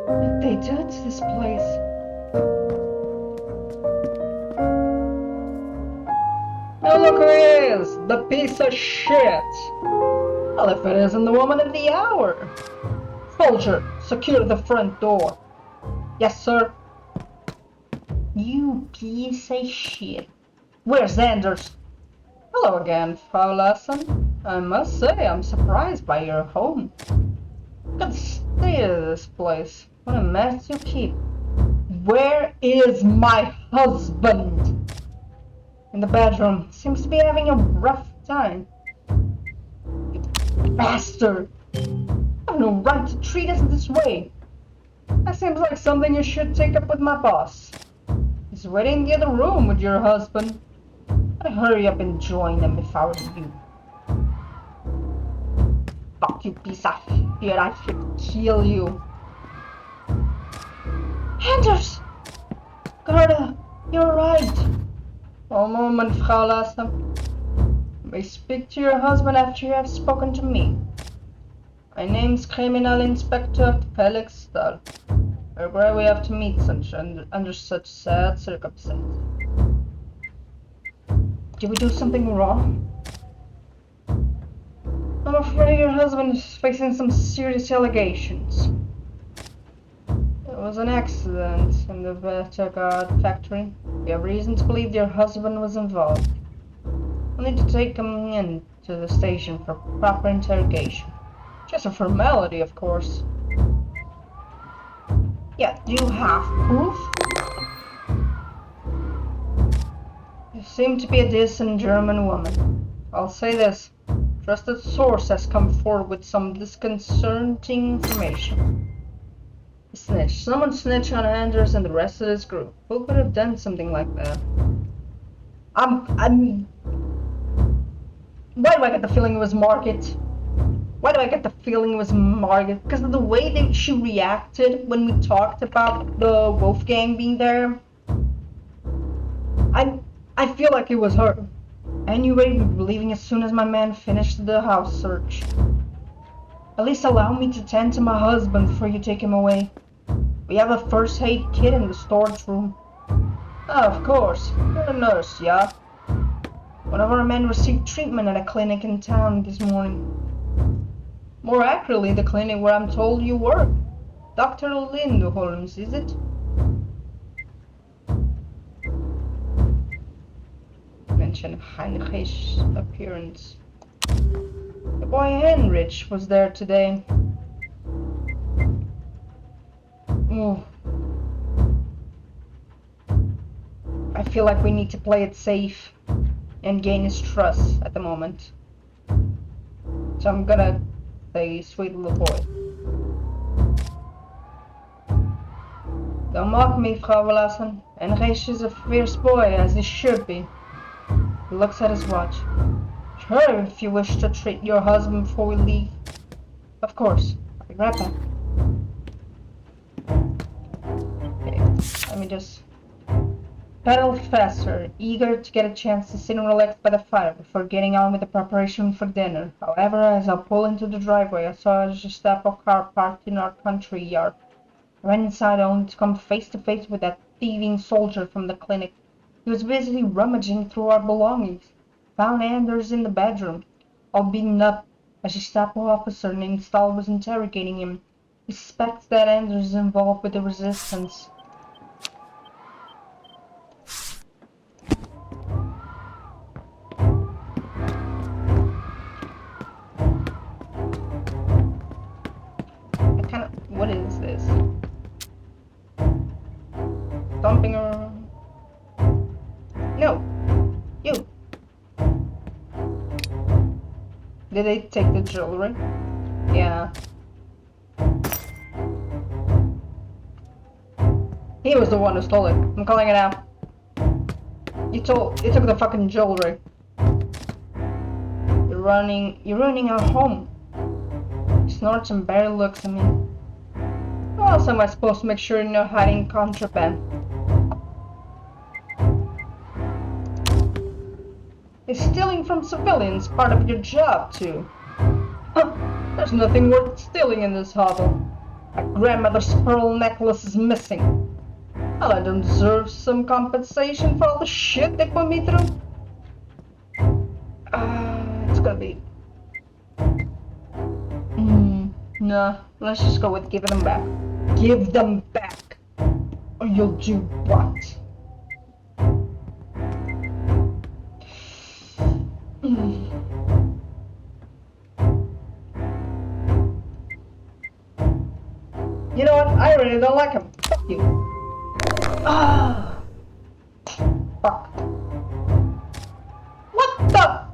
Speaker 1: What did they do to this place? Oh, look who he is! The piece of shit! Well, if it isn't the woman of the hour! Soldier, secure the front door. Yes, sir. You piece of shit. Where's Anders? Hello again, Frau Lassen. I must say, I'm surprised by your home. Look at the state of this place. What a mess you keep. Where is my husband? In the bedroom. Seems to be having a rough time. You bastard! I have no right to treat us this way. That seems like something you should take up with my boss. He's waiting in the other room with your husband. I'd hurry up and join them if I were you. Fuck you, piece of shit. I should kill you. Anders! Gerda, you're right. One moment, Frau Lassen. You may speak to your husband after you have spoken to me. My name's Criminal Inspector Felix Stahl. I regret we have to meet under such sad circumstances. Did we do something wrong? I'm afraid your husband is facing some serious allegations. It was an accident in the Vetergaard factory. We have reason to believe your husband was involved. We'll need to take him in to the station for proper interrogation. Just a formality, of course. Yeah, do you have proof? You seem to be a decent German woman. I'll say this. Trusted source has come forward with some disconcerting information. A snitch. Someone snitched on Anders and the rest of his group. Who could have done something like that? Why do I get the feeling it was Margaret? Why do I get the feeling it was Margaret? Because of the way that she reacted when we talked about the Wolfgang being there. I feel like it was her. I knew I'd be leaving as soon as my man finished the house search. At least allow me to tend to my husband before you take him away. We have a first aid kit in the storage room. Oh, of course. You're a nurse, yeah? One of our men received treatment at a clinic in town this morning. More accurately, the clinic where I'm told you work. Dr. Lindholm's, is it? Mention Heinrich's appearance. The boy Heinrich was there today. Ooh. I feel like we need to play it safe and gain his trust at the moment. So I'm gonna say, sweet little boy. Don't mock me, Frau Verlassen. Heinrich is a fierce boy, as he should be. He looks at his watch. Sure, if you wish to treat your husband before we leave. Of course. I'll be right back. Okay, let me just pedal faster, eager to get a chance to sit and relax by the fire before getting on with the preparation for dinner. However, as I pull into the driveway, I saw a Gestapo car parked in our country yard. I ran inside only to come face to face with that thieving soldier from the clinic. He was busily rummaging through our belongings. Found Anders in the bedroom, all beaten up. A Gestapo officer named Stahl was interrogating him. He suspects that Anders is involved with the resistance. What is this? Dumping around? No! You! Did they take the jewelry? Yeah. He was the one who stole it. I'm calling it out. You took the fucking jewelry. You're ruining our home. He snorts and barely looks at me. How else am I supposed to make sure you're not hiding contraband? Is stealing from civilians part of your job too? Huh, there's nothing worth stealing in this hovel. My grandmother's pearl necklace is missing. Well, I don't deserve some compensation for all the shit they put me through. It's gonna be... Nah, let's just go with giving them back. Give them back! Or you'll do what? You know what? I really don't like him. Fuck you. Ah! Fuck. What the?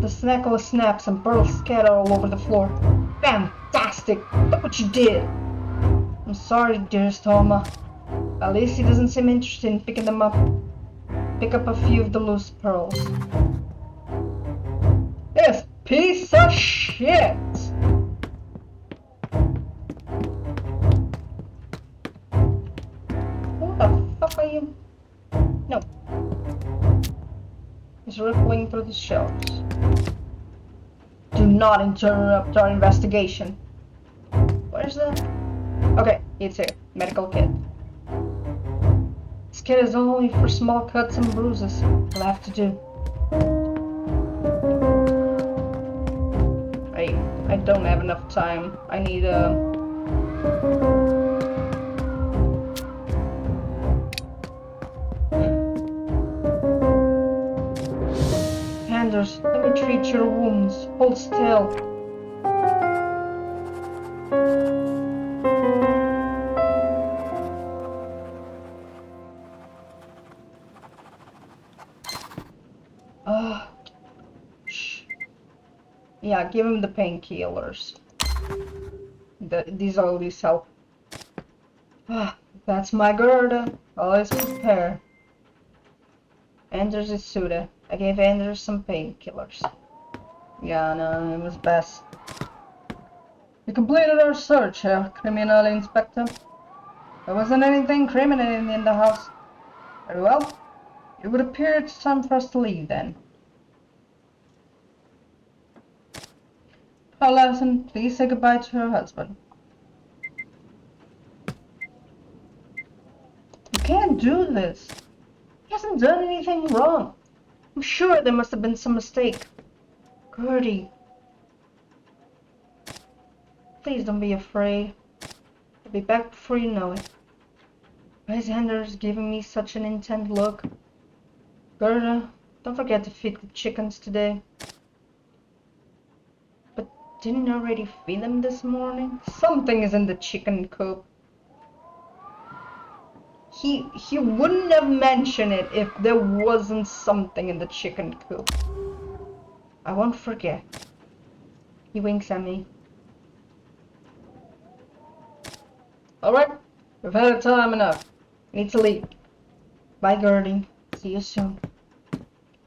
Speaker 1: The necklace snaps and pearls scatter all over the floor. Fantastic! Look what you did! I'm sorry, dearest Homa. At least he doesn't seem interested in picking them up. Pick up a few of the loose pearls. This piece of shit! Who the fuck are you? No. He's rippling through the shelves. Do not interrupt our investigation. Where's the... Okay, it's here. Medical kit. This kit is only for small cuts and bruises. I'll have to do. I don't have enough time. I need Anders, let me treat your wounds. Hold still. Shh. Yeah, give him the painkillers. These always help. That's my Gerda. Always prepare. Anders is Suda. I gave Anders some painkillers. Yeah, no, it was best. We completed our search, Criminal Inspector. There wasn't anything criminal in the house. Very well. It would appear it's time for us to leave then. Frau Larsen, please say goodbye to her husband. You can't do this. He hasn't done anything wrong. I'm sure there must have been some mistake. Gertie. Please don't be afraid. I'll be back before you know it. Why is Anders giving me such an intent look? Gerda, don't forget to feed the chickens today. didn't already feed them this morning? Something is in the chicken coop. He wouldn't have mentioned it if there wasn't something in the chicken coop. I won't forget. He winks at me. Alright, we've had time enough. Need to leave. Bye, Gertie. See you soon.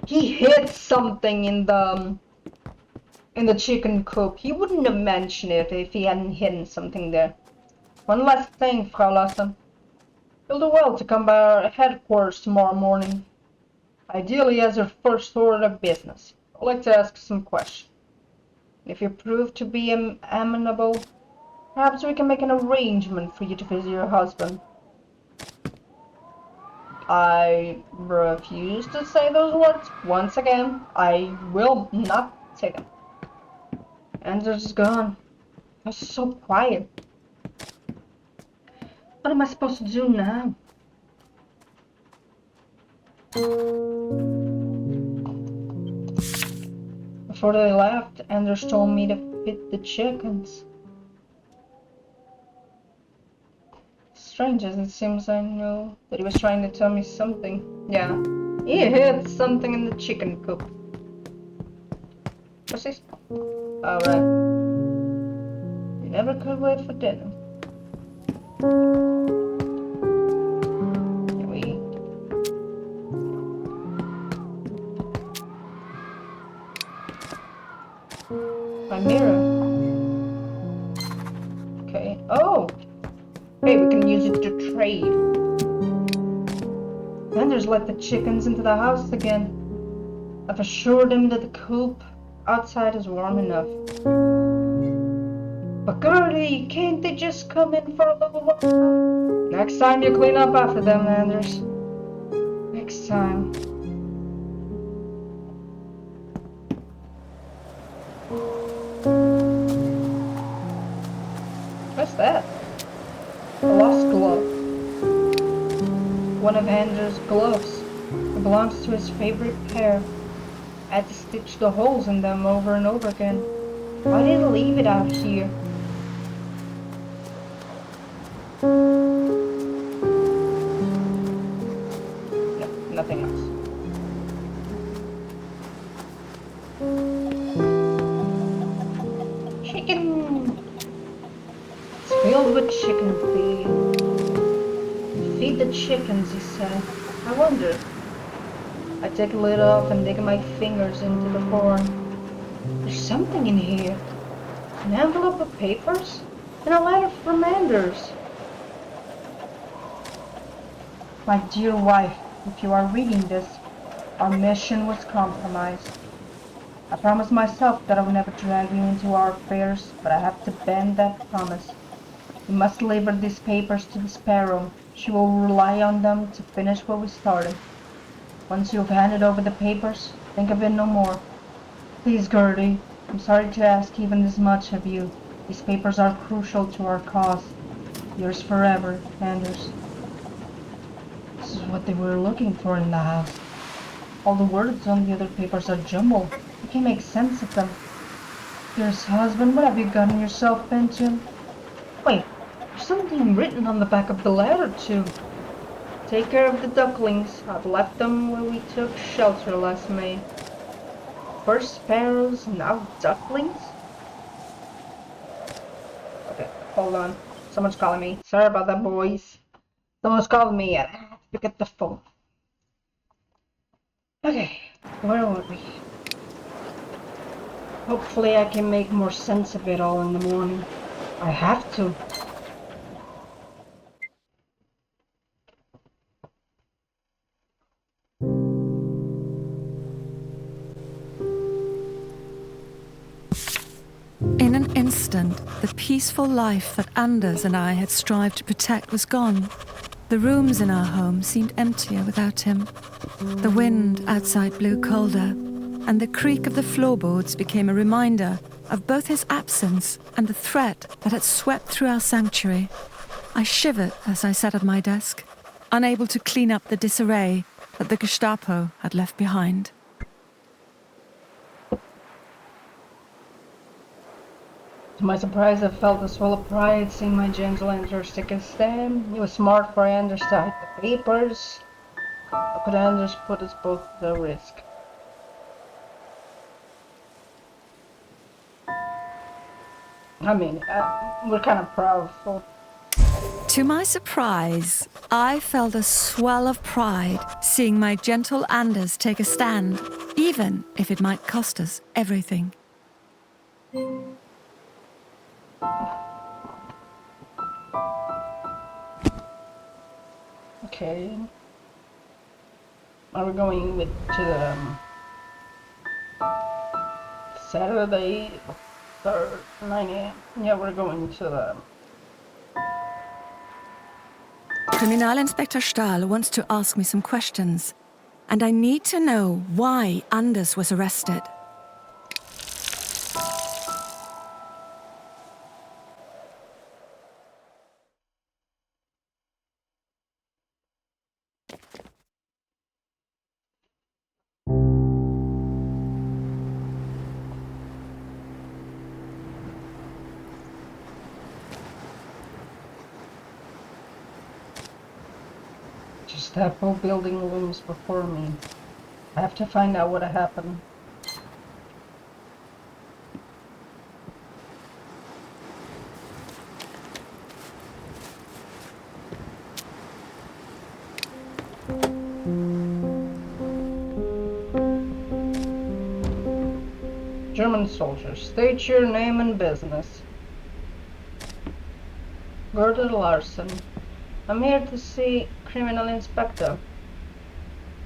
Speaker 1: He hid something in the chicken coop. He wouldn't have mentioned it if he hadn't hidden something there. One last thing, Frau Lassen. You'll do well to come by our headquarters tomorrow morning. Ideally as your first order of business. I'd like to ask some questions. If you prove to be amenable, perhaps we can make an arrangement for you to visit your husband. I refuse to say those words. Once again, I will not say them. Anders is gone. I was so quiet. What am I supposed to do now? Before they left, Anders told me to feed the chickens. Strange as it seems, I knew that he was trying to tell me something. Yeah, he hid something in the chicken coop. What's this? Alright. You never could wait for dinner. Can we eat? My mirror. Okay. Oh! Hey, we can use it to trade. Anders let the chickens into the house again. I've assured him that the coop outside is warm enough. But Gertie, can't they just come in for a little while? Next time you clean up after them, Anders. Next time. What's that? A lost glove. One of Anders' gloves. It belongs to his favorite pair. I had to stitch the holes in them over and over again. Why did he leave it out here? No, nothing else. Chicken! It's filled with chicken feed. Feed the chickens, he said. I wonder. I take the lid off and dig my fingers into the form. There's something in here. An envelope of papers? And a letter from Anders. My dear wife, if you are reading this, our mission was compromised. I promised myself that I would never drag you into our affairs, but I have to bend that promise. You must deliver these papers to the Sparrow. She will rely on them to finish what we started. Once you've handed over the papers, think of it no more. Please, Gertie, I'm sorry to ask even this much of you. These papers are crucial to our cause. Yours forever, Anders. This is what they were looking for in the house. All the words on the other papers are jumbled. You can't make sense of them. Dearest husband, what have you gotten yourself into? Wait, there's something written on the back of the letter, too. Take care of the ducklings. I've left them where we took shelter last May. First sparrows, now ducklings? Okay, hold on. Someone's calling me. Sorry about that, boys. Someone's calling me and I have to pick up the phone. Okay, where were we? Hopefully I can make more sense of it all in the morning. I have to.
Speaker 3: In an instant, the peaceful life that Anders and I had strived to protect was gone. The rooms in our home seemed emptier without him. The wind outside blew colder, and the creak of the floorboards became a reminder of both his absence and the threat that had swept through our sanctuary. I shivered as I sat at my desk, unable to clean up the disarray that the Gestapo had left behind.
Speaker 1: To my surprise, I felt a swell of pride seeing my gentle Anders take a stand. It was smart for Anders to hide the papers. How could Anders put us both at risk? I mean, we're kind of proud, so
Speaker 3: To my surprise, I felt a swell of pride seeing my gentle Anders take a stand, even if it might cost us everything.
Speaker 1: okay. Are we going to the Saturday, 3rd, 9 a.m.? Yeah, we're going to the...
Speaker 3: Kriminalinspektor Stahl wants to ask me some questions, and I need to know why Anders was arrested.
Speaker 1: Just that whole building looms before me. I have to find out what happened. German soldiers, state your name and business. Gerda Larson. I'm here to see criminal inspector.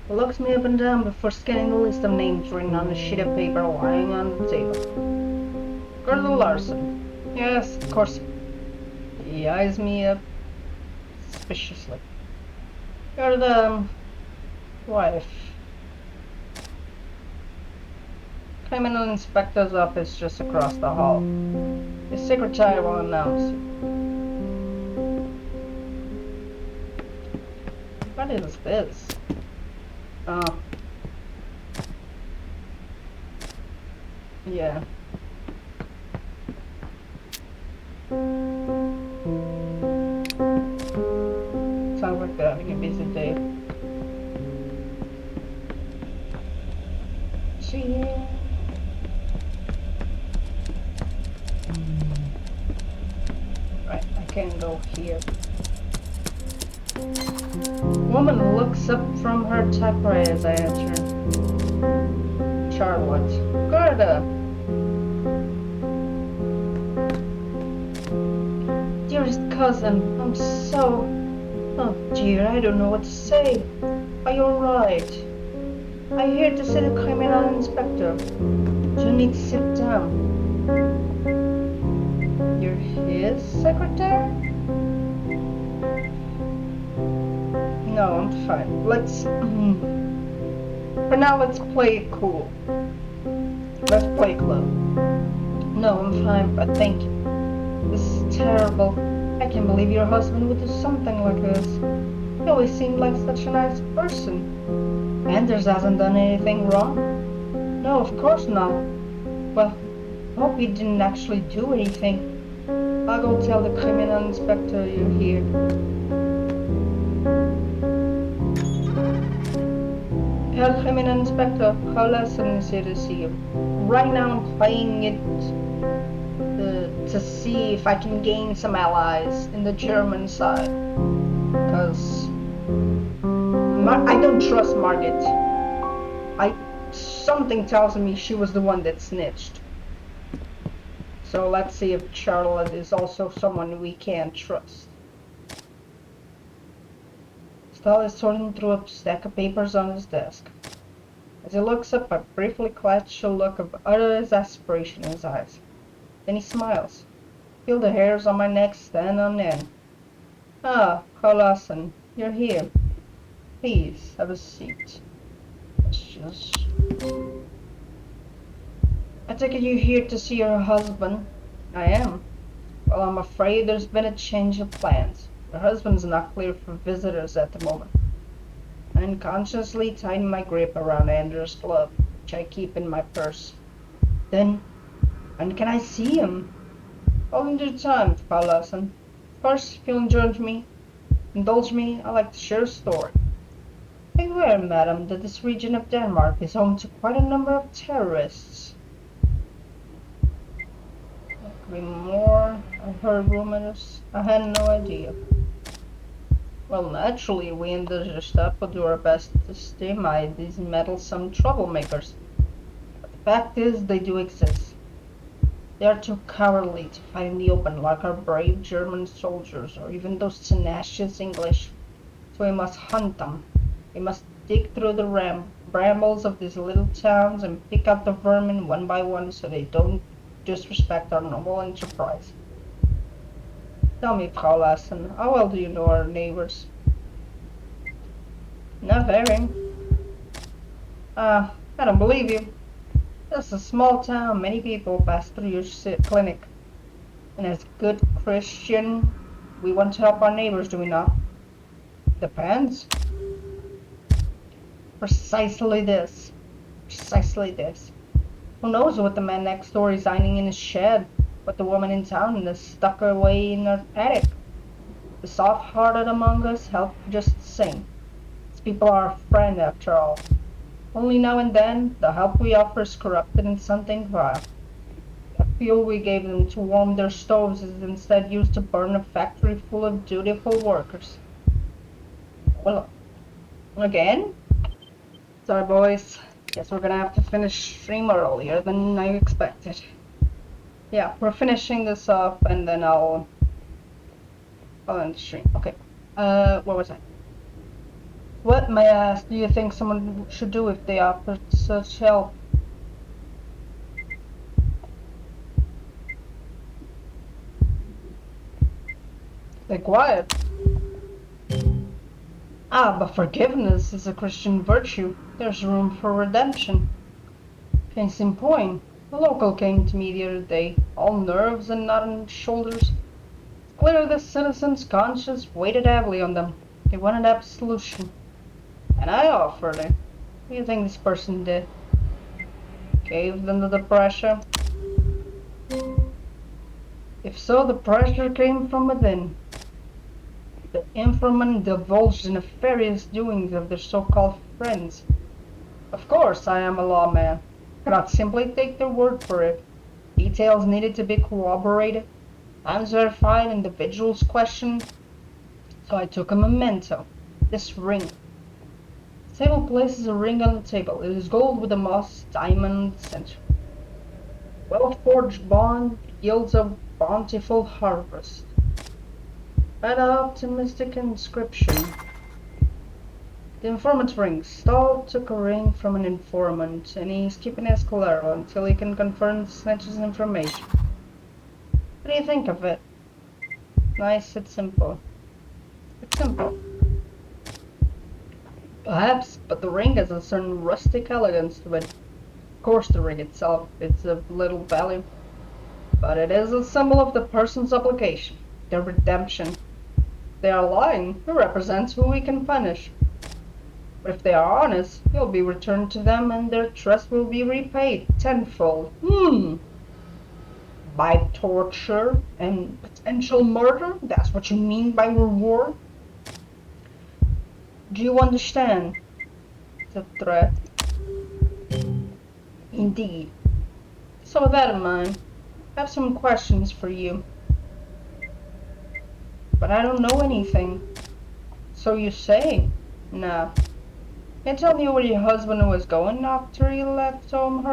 Speaker 1: He looks me up and down before scanning the list of names written on a sheet of paper lying on the table. Gerda Larson. Yes, of course. He eyes me up suspiciously. You're the wife. Criminal inspector's office just across the hall. His secretary will announce you. What is this? Oh. Yeah. Sounds like they're having a busy day. See? Right, I can go here. Woman looks up from her typewriter as I enter. Charlotte. Gerda! Dearest cousin, I'm so... Oh dear, I don't know what to say. Are you alright? I'm here to see the criminal inspector. You need to sit down. You're his secretary? No, I'm fine. Let's... For now, let's play it cool. Let's play club. No, I'm fine, but thank you. This is terrible. I can't believe your husband would do something like this. He always seemed like such a nice person. Anders hasn't done anything wrong. No, of course not. Well, I hope he didn't actually do anything. I'll go tell the criminal inspector you're here. Herr Criminal Inspector, how lesson is here to see you? Right now I'm playing it to see if I can gain some allies in the German side. Because I don't trust Margit. Something tells me she was the one that snitched. So let's see if Charlotte is also someone we can trust. Stahl is sorting through a stack of papers on his desk. As he looks up, I briefly catch a look of utter exasperation in his eyes. Then he smiles. Feel the hairs on my neck stand on end. Ah, Carlson, you're here. Please, have a seat. I take it you're here to see your husband. I am. Well, I'm afraid there's been a change of plans. Your husband's not clear for visitors at the moment. I unconsciously tighten my grip around Andrew's glove, which I keep in my purse. Then, when can I see him? All in due time, Frau Larsen. First, if you'll indulge me, I'd like to share a story. Are you aware, madam, that this region of Denmark is home to quite a number of terrorists? There could be more. I've heard rumors. I had no idea. Well, naturally, we in the Gestapo do our best to stymie these meddlesome troublemakers. But the fact is, they do exist. They are too cowardly to fight in the open like our brave German soldiers or even those tenacious English. So we must hunt them. We must dig through the brambles of these little towns and pick out the vermin one by one so they don't disrespect our noble enterprise. Tell me, Frau Lassen, how well do you know our neighbors? Not very. I don't believe you. It's a small town, many people pass through your clinic. And as good Christian, we want to help our neighbors, do we not? Depends. Precisely this. Precisely this. Who knows what the man next door is ironing in his shed, what the woman in town is stuck away in her attic. The soft-hearted among us help just the same. These people are our friend, after all. Only now and then, the help we offer is corrupted in something vile. The fuel we gave them to warm their stoves is instead used to burn a factory full of dutiful workers. Well, again? Sorry, boys. Guess we're gonna have to finish stream earlier than I expected. Yeah, we're finishing this up and then I'll end the stream. Okay. What was I? What, may I ask, do you think someone should do if they offer such help? Stay quiet. Ah, but forgiveness is a Christian virtue. There's room for redemption. Case in point, a local came to me the other day, all nerves and not on shoulders. Clear the citizens' conscience weighted heavily on them. They wanted absolution. And I offered it. What do you think this person did? Caved under the pressure? If so, the pressure came from within. The informant divulged the nefarious doings of their so-called friends. Of course, I am a lawman. I cannot simply take their word for it. Details needed to be corroborated. Times verified, individuals questioned. So I took a memento. This ring. The table places a ring on the table. It is gold with a moss diamond center. Well-forged bond yields a bountiful harvest. That optimistic inscription. The informant's ring. Stahl took a ring from an informant, and he's keeping it as collateral until he can confirm the snitch's information. What do you think of it? Nice, it's simple. It's simple. Perhaps, but the ring has a certain rustic elegance to it. Of course, the ring itself is of little value, but it is a symbol of the person's obligation, their redemption. If they are lying, it represents who we can punish. But if they are honest, it will be returned to them and their trust will be repaid tenfold. By torture and potential murder? That's what you mean by reward? Do you understand? It's a threat. Indeed. So with that in mind, I have some questions for you. But I don't know anything. So you say? Nah. Can you tell me where your husband was going after he left home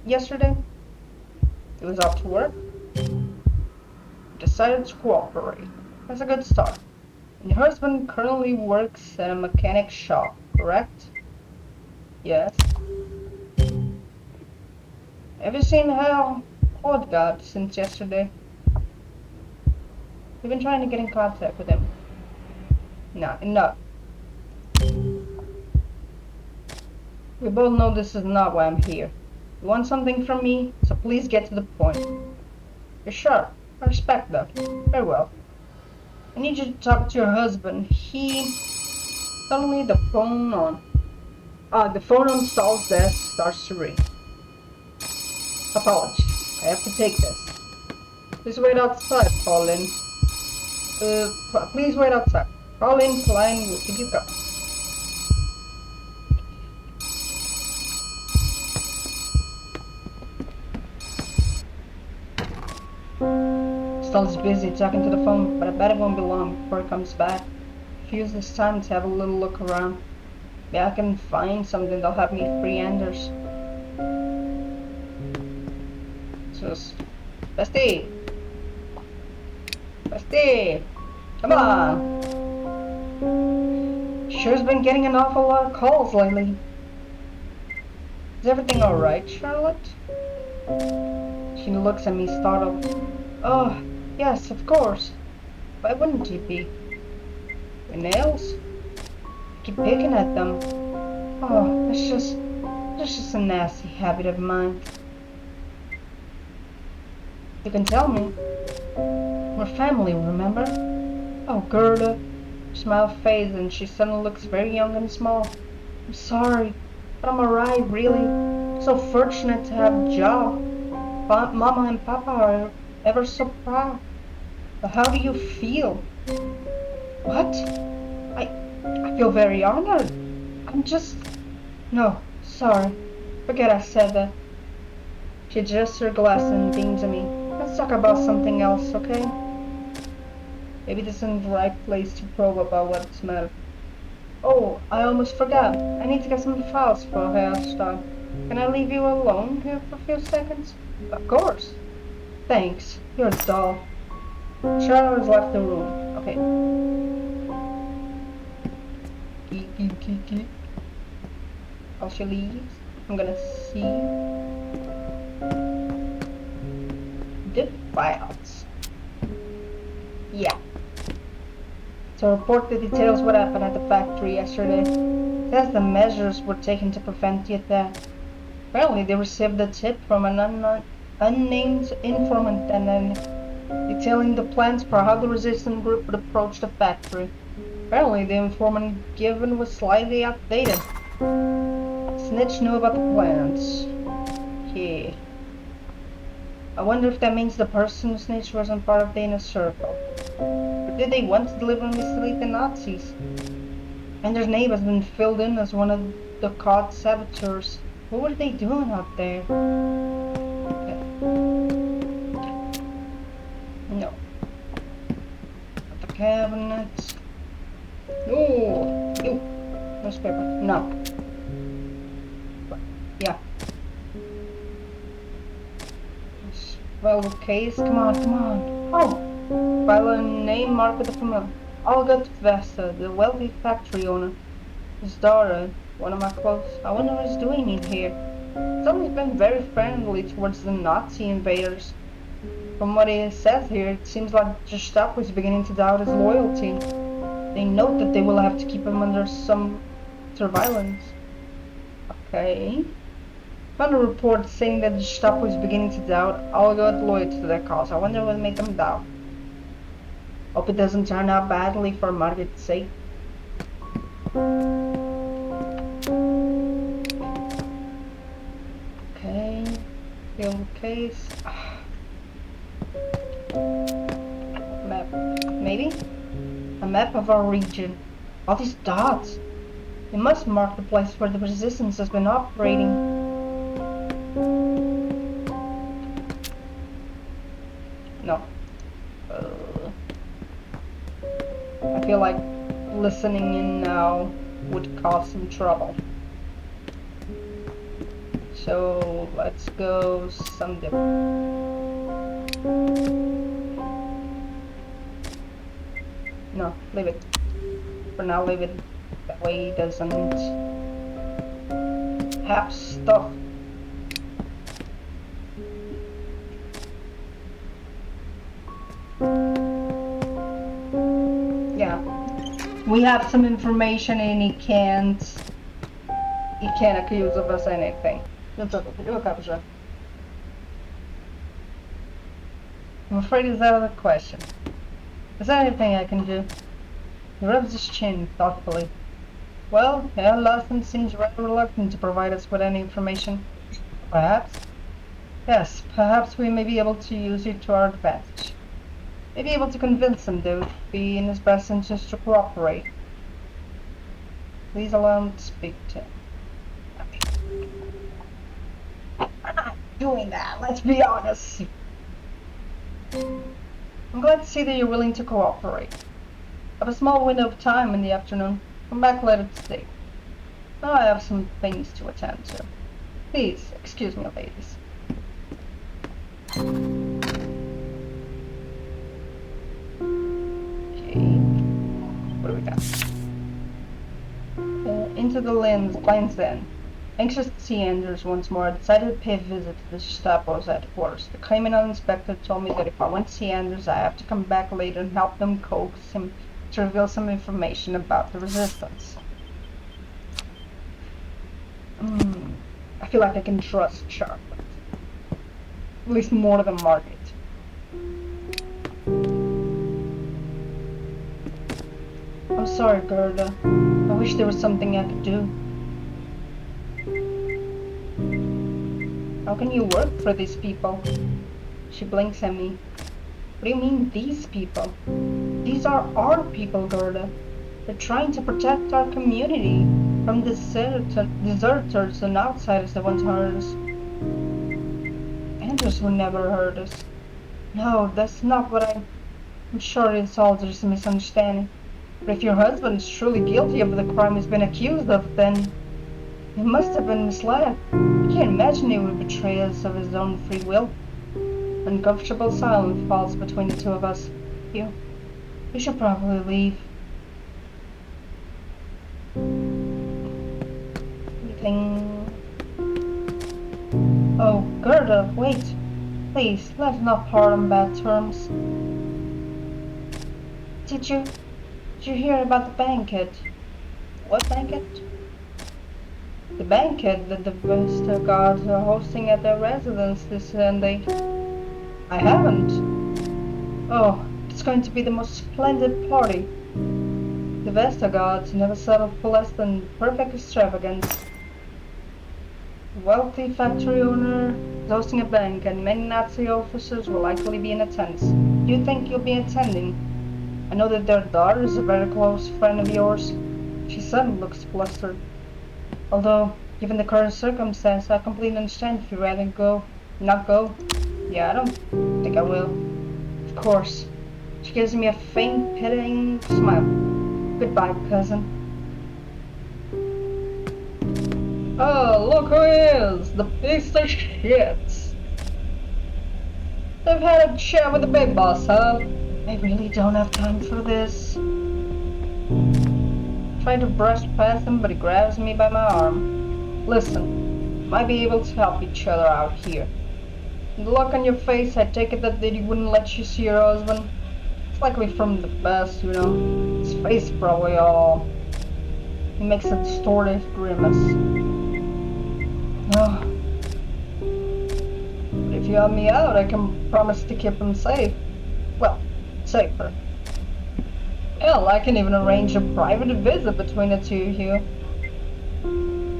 Speaker 1: yesterday? He was off to work. Decided to cooperate. That's a good start. And your husband currently works at a mechanic shop, correct? Yes. Have you seen how odd got since yesterday? You've been trying to get in contact with him. Nah, enough. We both know this is not why I'm here. You want something from me, so please get to the point. You're sharp. I respect that. Very well. I need you to talk to your husband. Suddenly the phone on Saul's desk starts to ring. Apologies. I have to take this. Please wait outside, Colin. Please wait outside. Colin, Klein, will keep you going. Stella's busy talking to the phone, but I bet it won't be long before he comes back. Use this time to have a little look around. Maybe I can find something that'll help me free Anders. Just... Bestie! Bestie! Come on! Sure's been getting an awful lot of calls lately. Is everything alright, Charlotte? She looks at me startled. Oh, yes, of course. Why wouldn't you be? My nails? Keep picking at them. Oh, that's just a nasty habit of mine. You can tell me. We're family, remember? Oh, Gerda. Her smile fades and she suddenly looks very young and small. I'm sorry, but I'm alright, really. So fortunate to have a job. Mama and Papa are ever so proud. But how do you feel? What? I feel very honored. I'm just... No, sorry. Forget I said that. She adjusts her glass and beams at me. Let's talk about something else, okay? Maybe this isn't the right place to probe about what's the matter. Oh, I almost forgot. I need to get some files for a hairstyle. Can I leave you alone here for a few seconds? Of course. Thanks. You're a doll. Charlotte has left the room. Okay. While she leaves, I'm gonna see the files. Yeah. To report the details what happened at the factory yesterday. It says the measures were taken to prevent the attack. Apparently they received a tip from an unnamed informant and then detailing the plans for how the resistance group would approach the factory. Apparently the informant given was slightly outdated. Snitch knew about the plans. Yeah. I wonder if that means the person who snitched wasn't part of the inner circle. Or did they want to deliberately mislead the Nazis? Ender's name has been filled in as one of the caught saboteurs. What were they doing out there? Okay. No. Not the cabinet. No. No. Newspaper. No. Yeah. Well, the case. Come on, come on. Oh! File a name marked with a familiar. Olga Vesta, the wealthy factory owner. His daughter, one of my close. I wonder what he's doing in here. He's always been very friendly towards the Nazi invaders. From what he says here, it seems like Gestapo is beginning to doubt his loyalty. They note that they will have to keep him under some surveillance. Okay. Found a report saying that Gestapo is beginning to doubt Olga's loyalty to their cause. I wonder what made them doubt. Hope it doesn't turn out badly for Margaret's sake. Okay. Field case. Map. Maybe? A map of our region. All these dots. It must mark the place where the resistance has been operating. No. I feel like listening in now would cause some trouble. So let's go some different. No, leave it. For now, leave it. That way it doesn't have stuff. Yeah, we have some information and he can't accuse of us anything. I'm afraid it's out of the question. Is there anything I can do? He rubs his chin thoughtfully. Well, Herr Larsen seems rather reluctant to provide us with any information. Perhaps Yes, perhaps we may be able to use it to our advantage. May be able to convince him that it would be in his best interest to cooperate. Please allow him to speak to him. I'm not doing that, let's be honest. I'm glad to see that you're willing to cooperate. I have a small window of time in the afternoon. Come back later today. Now I have some things to attend to. Please, excuse me, ladies. Okay. What do we got? Into the lines then. Anxious to see Anders once more, I decided to pay a visit to the Gestapo's headquarters. The criminal inspector told me that if I went to see Anders, I have to come back later and help them coax him to reveal some information about the resistance. I feel like I can trust Charlotte. At least more than Margaret. I'm sorry, Gerda. I wish there was something I could do. How can you work for these people? She blinks at me. What do you mean, these people? These are our people, Gerda. They're trying to protect our community from deserters and outsiders that want to hurt us. Anders would never hurt us. No, that's not what I'm sure it's all just a misunderstanding. But if your husband is truly guilty of the crime he's been accused of, then he must have been misled. I can't imagine he would betray us of his own free will. Uncomfortable silence falls between the two of us. You should probably leave. Anything? Oh, Gerda, wait. Please, let's not part on bad terms. Did you hear about the banquet? What banquet? The banquet that the Vesta gods are hosting at their residence this Sunday. I haven't. Oh, it's going to be the most splendid party. The Vesta gods never settle for less than perfect extravagance. A wealthy factory owner is hosting a bank, and many Nazi officers will likely be in attendance. Do you think you'll be attending? I know that their daughter is a very close friend of yours. She suddenly looks flustered. Although, given the current circumstance, I completely understand if you'd rather not go. Yeah, I don't think I will. Of course. She gives me a faint, pitying smile. Goodbye, cousin. Oh, look who is! The piece of shit! They've had a chat with the big boss, huh? I really don't have time for this. Trying to brush past him, but he grabs me by my arm. Listen, might be able to help each other out here. The look on your face, I take it that he wouldn't let you see your husband. It's likely from the past, you know. His face probably all... He makes a distorted grimace. Oh. But if you help me out, I can promise to keep him safe. Well, safer. Hell, I can even arrange a private visit between the two of you.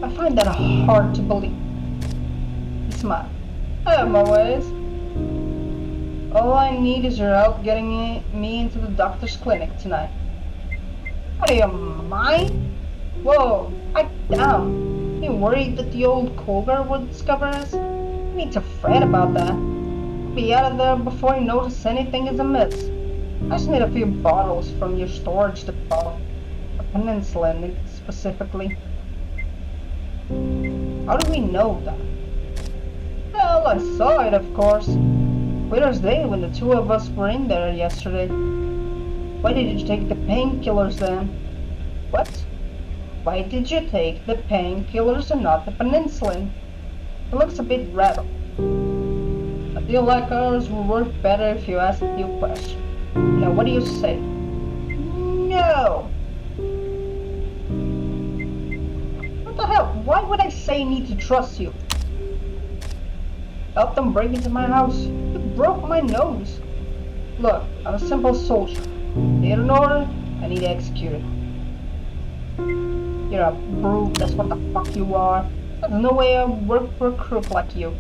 Speaker 1: I find that hard to believe. He smiled. I have my ways. All I need is your help getting me into the doctor's clinic tonight. What are you, mine? Whoa, pipe down. You worried that the old cougar would discover us? You need to fret about that. I'll be out of there before you notice anything is amiss. I just need a few bottles from your storage depot. A penicillin, specifically. How do we know that? Well, I saw it, of course. Clear's day when the two of us were in there yesterday. Why did you take the painkillers then? What? Why did you take the painkillers and not the penicillin? It looks a bit rattled. I feel like ours will work better if you ask a few questions. Now, what do you say? No! What the hell? Why would I say I need to trust you? Help them break into my house. You broke my nose. Look, I'm a simple soldier. Need an order, I need to execute it. You're a brute, that's what the fuck you are. There's no way I work for a crook like you.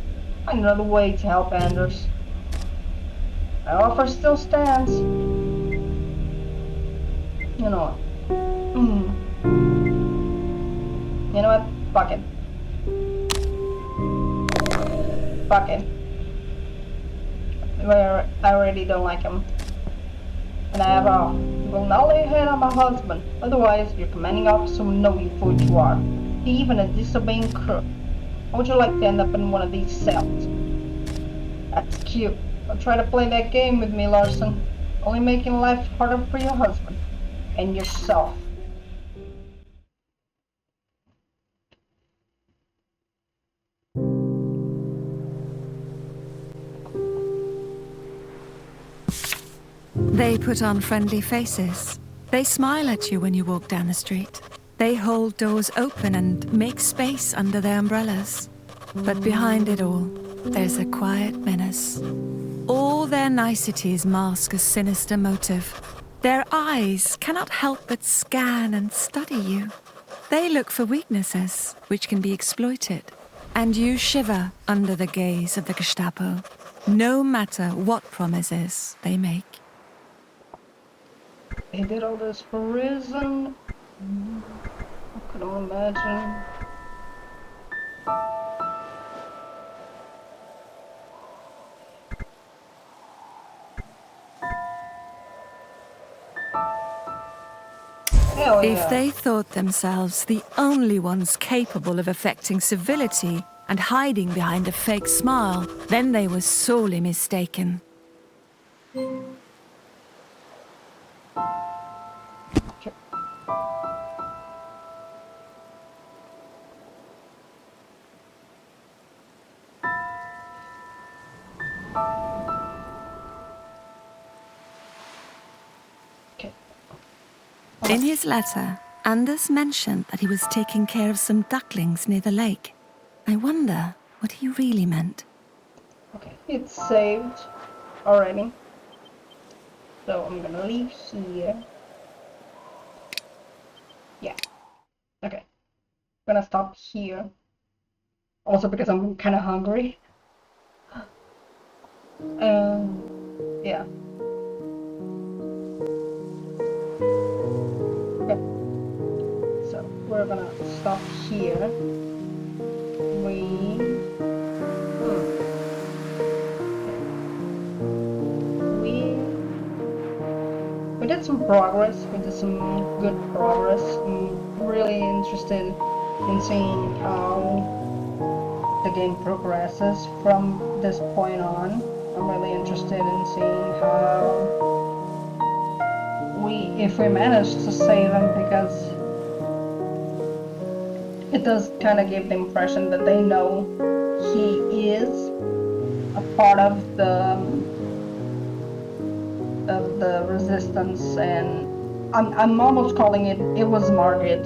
Speaker 1: Find another way to help Anders. My offer still stands. You know what? You know what? Fuck it. Fuck it. I already don't like him. And I have a... You will not lay a hand on my husband. Otherwise, your commanding officer will know you for what you are. Even a disobeying crook. How would you like to end up in one of these cells? That's cute. Don't try to play that game with me, Larson. Only making life harder for your husband. And yourself.
Speaker 3: They put on friendly faces. They smile at you when you walk down the street. They hold doors open and make space under their umbrellas. But behind it all, there's a quiet menace. All their niceties mask a sinister motive. Their eyes cannot help but scan and study you. They look for weaknesses which can be exploited. And you shiver under the gaze of the Gestapo, no matter what promises they make.
Speaker 1: They did all this for reason. I couldn't imagine. Hell yeah.
Speaker 3: If they thought themselves the only ones capable of affecting civility and hiding behind a fake smile, then they were sorely mistaken. In his letter, Anders mentioned that he was taking care of some ducklings near the lake. I wonder what he really meant.
Speaker 1: Okay, it's saved already. So I'm gonna leave here. Yeah. Okay. I'm gonna stop here. Also because I'm kinda hungry. Yeah. Okay. So we're gonna stop here. We did some progress. We did some good progress. I'm really interested in seeing how the game progresses from this point on. I'm really interested in seeing how if we manage to save him, because it does kind of give the impression that they know he is a part of the resistance, and I'm almost calling it was Margaret.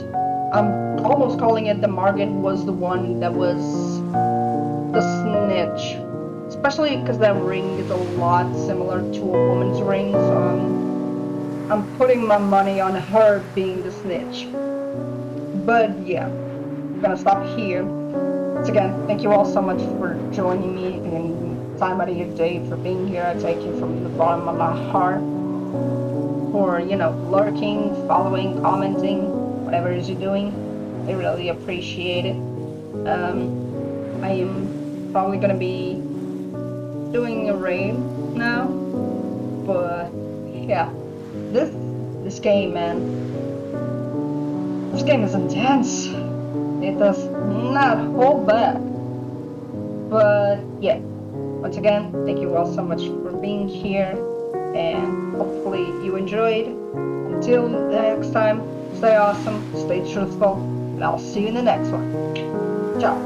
Speaker 1: I'm almost calling it the Margaret was the one that was the snitch, especially because that ring is a lot similar to a woman's ring, so I'm putting my money on her being the snitch. But yeah, I'm gonna stop here. Once again, thank you all so much for joining me and time out of your day for being here. I thank you from the bottom of my heart for, you know, lurking, following, commenting, whatever it is you're doing. I really appreciate it. I am probably gonna be doing a raid now, but yeah, this game, man, this game is intense. It does not hold back. But yeah, once again, thank you all so much for being here, and hopefully you enjoyed. Until next time, stay awesome, stay truthful, and I'll see you in the next one. Ciao.